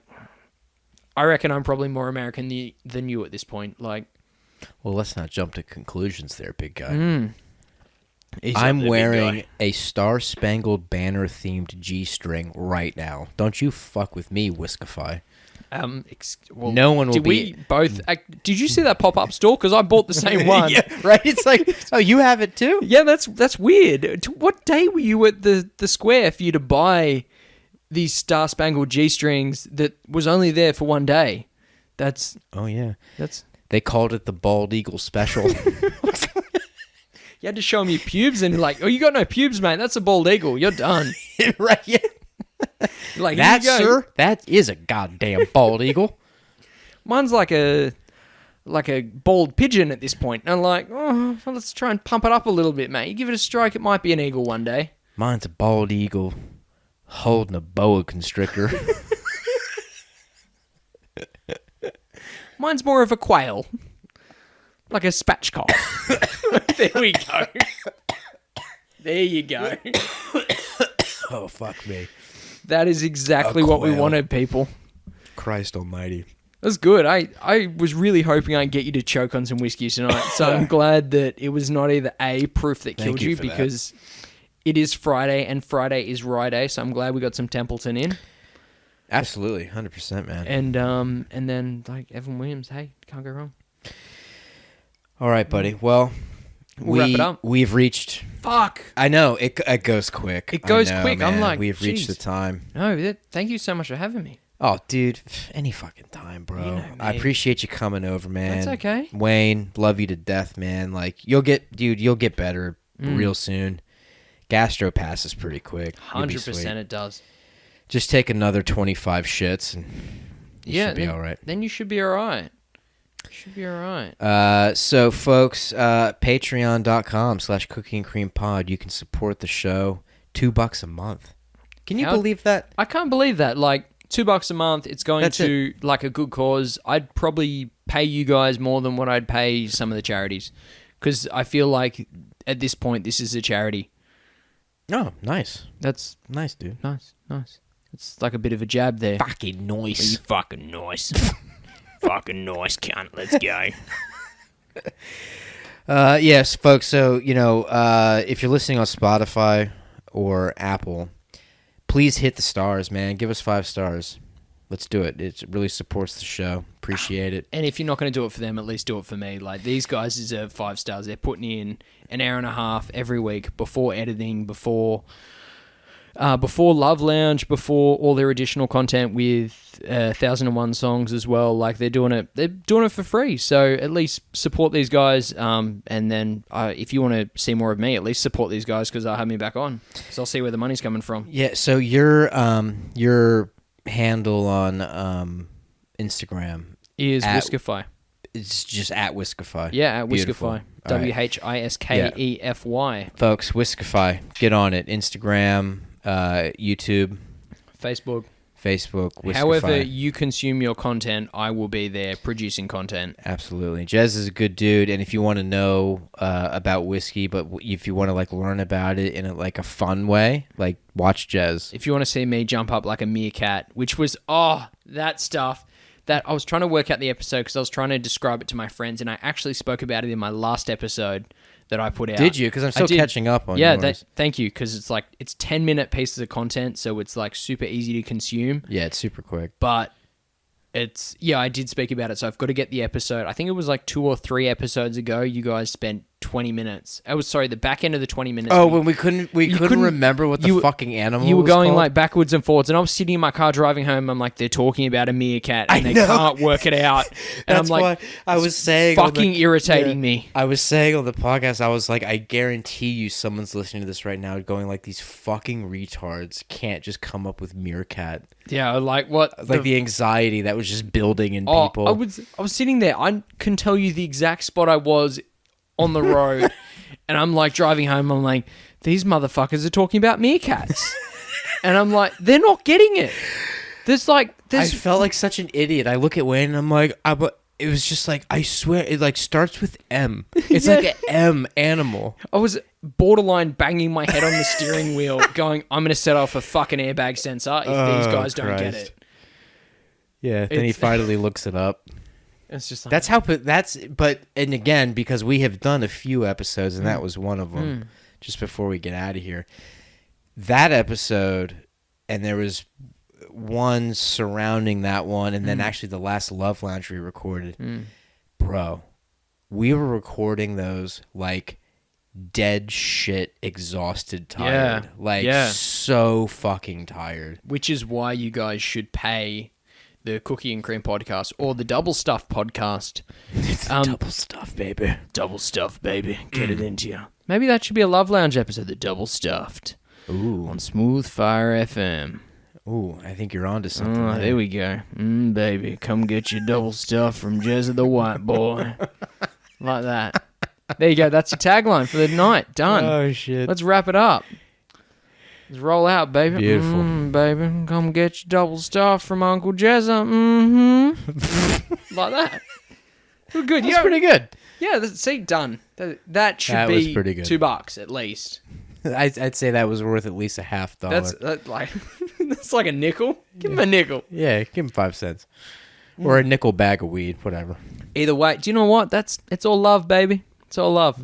I reckon I'm probably more American than you at this point. Like, well, let's not jump to conclusions there, big guy. I'm wearing a Star Spangled Banner themed G-string right now. Don't you fuck with me, Whiskefication. Well, no one will did be. We both? Did you see that pop-up store? Because I bought the same one. Yeah, right. It's like, oh, you have it too? Yeah, that's weird. What day were you at the square for you to buy these Star Spangled G-strings that was only there for one day? That's they called it the Bald Eagle Special. You had to show me pubes and like, oh, you got no pubes, mate. That's a bald eagle. You're done. Right? Yeah. Like that, sir, that is a goddamn bald eagle. Mine's like a bald pigeon at this point. And I'm like, oh, well, let's try and pump it up a little bit, mate. You give it a stroke, it might be an eagle one day. Mine's a bald eagle holding a boa constrictor. Mine's more of a quail. Like a spatchcock. There we go. There you go. Oh, fuck me. That is exactly what we wanted, people. Christ almighty. That's good. I was really hoping I'd get you to choke on some whiskey tonight. So I'm glad that it was not either A, proof that killed you because it is Friday and Friday is Rye Day. So I'm glad we got some Templeton in. Absolutely. 100%, man. And then like Evan Williams, hey, can't go wrong. All right, buddy. Well, we'll wrap it up. We've reached... Fuck. I know. It goes quick. It goes quick. Man. I'm like, we've reached the time. No, thank you so much for having me. Oh, dude, any fucking time, bro. You know, I appreciate you coming over, man. That's okay. Wayne, love you to death, man. Like, you'll get better real soon. Gastro passes pretty quick. 100% it does. Just take another 25 shits and you should be all right. Then you should be all right. So, folks, patreon.com/cookieandcreampod. You can support the show. $2 a month. Can you believe that? I can't believe that. Like, $2 a month, it's going to like a good cause. I'd probably pay you guys more than what I'd pay some of the charities because I feel like at this point this is a charity. Oh, nice. That's nice, dude. Nice. It's like a bit of a jab there. Fucking nice. You fucking nice. Fucking nice, cunt. Let's go. Yes, folks. So, if you're listening on Spotify or Apple, please hit the stars, man. Give us 5 stars. Let's do it. It really supports the show. Appreciate it. And if you're not going to do it for them, at least do it for me. Like, these guys deserve 5 stars. They're putting in an hour and a half every week before editing, before Love Lounge, before all their additional content with 1001 songs as well. Like, they're doing it for free. So at least support these guys. And then if you want to see more of me, at least support these guys because they'll have me back on. So I'll see where the money's coming from. Yeah. So your handle on Instagram is Whiskefi. It's just at Whiskefi. Yeah, at Whiskefi. Whiskefy. Folks, Whiskefi. Get on it. Instagram, YouTube, Facebook, Whiskefi. However you consume your content, I will be there producing content. Absolutely. Jez is a good dude, and if you want to know about whiskey, but if you want to like learn about it in a fun way, like watch Jez. If you want to see me jump up like a meerkat, which was that stuff that I was trying to work out the episode because I was trying to describe it to my friends, and I actually spoke about it in my last episode that I put out. Did you? Because I'm still catching up on yours. Thank you, because it's 10-minute pieces of content, so it's like super easy to consume. Yeah, it's super quick. But I did speak about it, so I've got to get the episode. I think it was like 2 or 3 episodes ago, you guys spent 20 minutes. The back end of the 20 minutes. Oh, when we couldn't remember what the fucking animal was. You were going called? like backwards and forwards, and I was sitting in my car driving home. I'm like, they're talking about a meerkat, and they can't work it out. And That's I'm like, why I was saying, fucking irritating me. I was saying on the podcast, I was like, I guarantee you, someone's listening to this right now, going like, these fucking retards can't just come up with meerkat. Yeah, like what? Like the anxiety that was just building in people. I was sitting there. I can tell you the exact spot I was on the road. And I'm like driving home, I'm like, these motherfuckers are talking about meerkats. And I'm like, they're not getting it. I felt like such an idiot. I look at Wayne and I'm like, it was just like, I swear, it like starts with M. It's like an M animal. I was borderline banging my head on the steering wheel going, I'm going to set off a fucking airbag sensor if these guys don't get it. Yeah, then he finally looks it up. It's just like, and again, because we have done a few episodes, and that was one of them, just before we get out of here. That episode, and there was one surrounding that one, and then actually the last Love Lounge we recorded. Bro, we were recording those like dead shit, exhausted, tired. So fucking tired. Which is why you guys should pay the Cookie and Cream podcast or the Double Stuff podcast. It's double stuff, baby. Double stuff, baby. Get it into you. Maybe that should be a Love Lounge episode, the Double Stuffed. Ooh. On Smooth Fire FM. Ooh, I think you're onto something. Oh, there we go. Baby, come get your double stuff from Jez the White Boy. Like that. There you go. That's your tagline for the night. Done. Oh, shit. Let's wrap it up. Let's roll out, baby. Beautiful. Baby, come get your double stuff from Uncle Jezza. Like that. We're good. That's pretty good. Yeah, done. That should be pretty good. $2 at least. I'd say that was worth at least a $50. That's like a nickel. Give him a nickel. Yeah, give him 5 cents. Or a nickel bag of weed, whatever. Either way, do you know what? It's all love, baby. It's all love.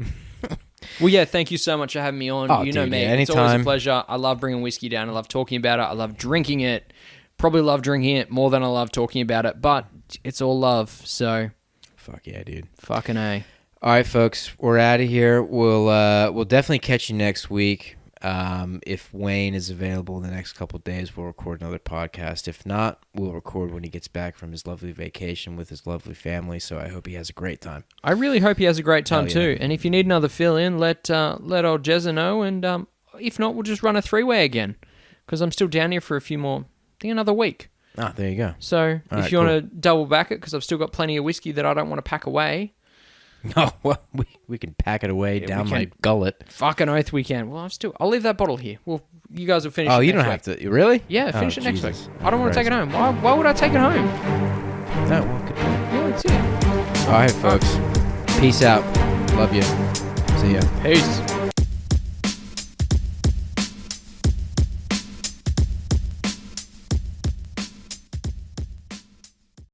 Well, yeah, thank you so much for having me on. Oh, you know dude, me. yeah, It's always a anytime. pleasure. I love bringing whiskey down. I love talking about it. I love drinking it. Probably love drinking it more than I love talking about it, but it's all love. So, fuck yeah, dude. Fucking A. All right, folks, we're out of here. We'll definitely catch you next week. If Wayne is available in the next couple of days, we'll record another podcast. If not, we'll record when he gets back from his lovely vacation with his lovely family. So I hope he has a great time. I really hope he has a great time yeah. too. And if you need another fill-in, let old Jezza know. And if not, we'll just run a three-way again because I'm still down here for a few more. I think another week. Ah, there you go. So All if you want to double back it, because I've still got plenty of whiskey that I don't want to pack away. Oh, well, we can pack it away down my gullet. Fucking oath we can. Well, I'll leave that bottle here. Well, you guys will finish. Oh, it you next don't week. have to. Really? Yeah, finish it next Jesus. week. I don't want to take it home. Why would I take it home? No, well, good point. Yeah, that's it. All right, folks. Peace out. Love you. See ya. Peace.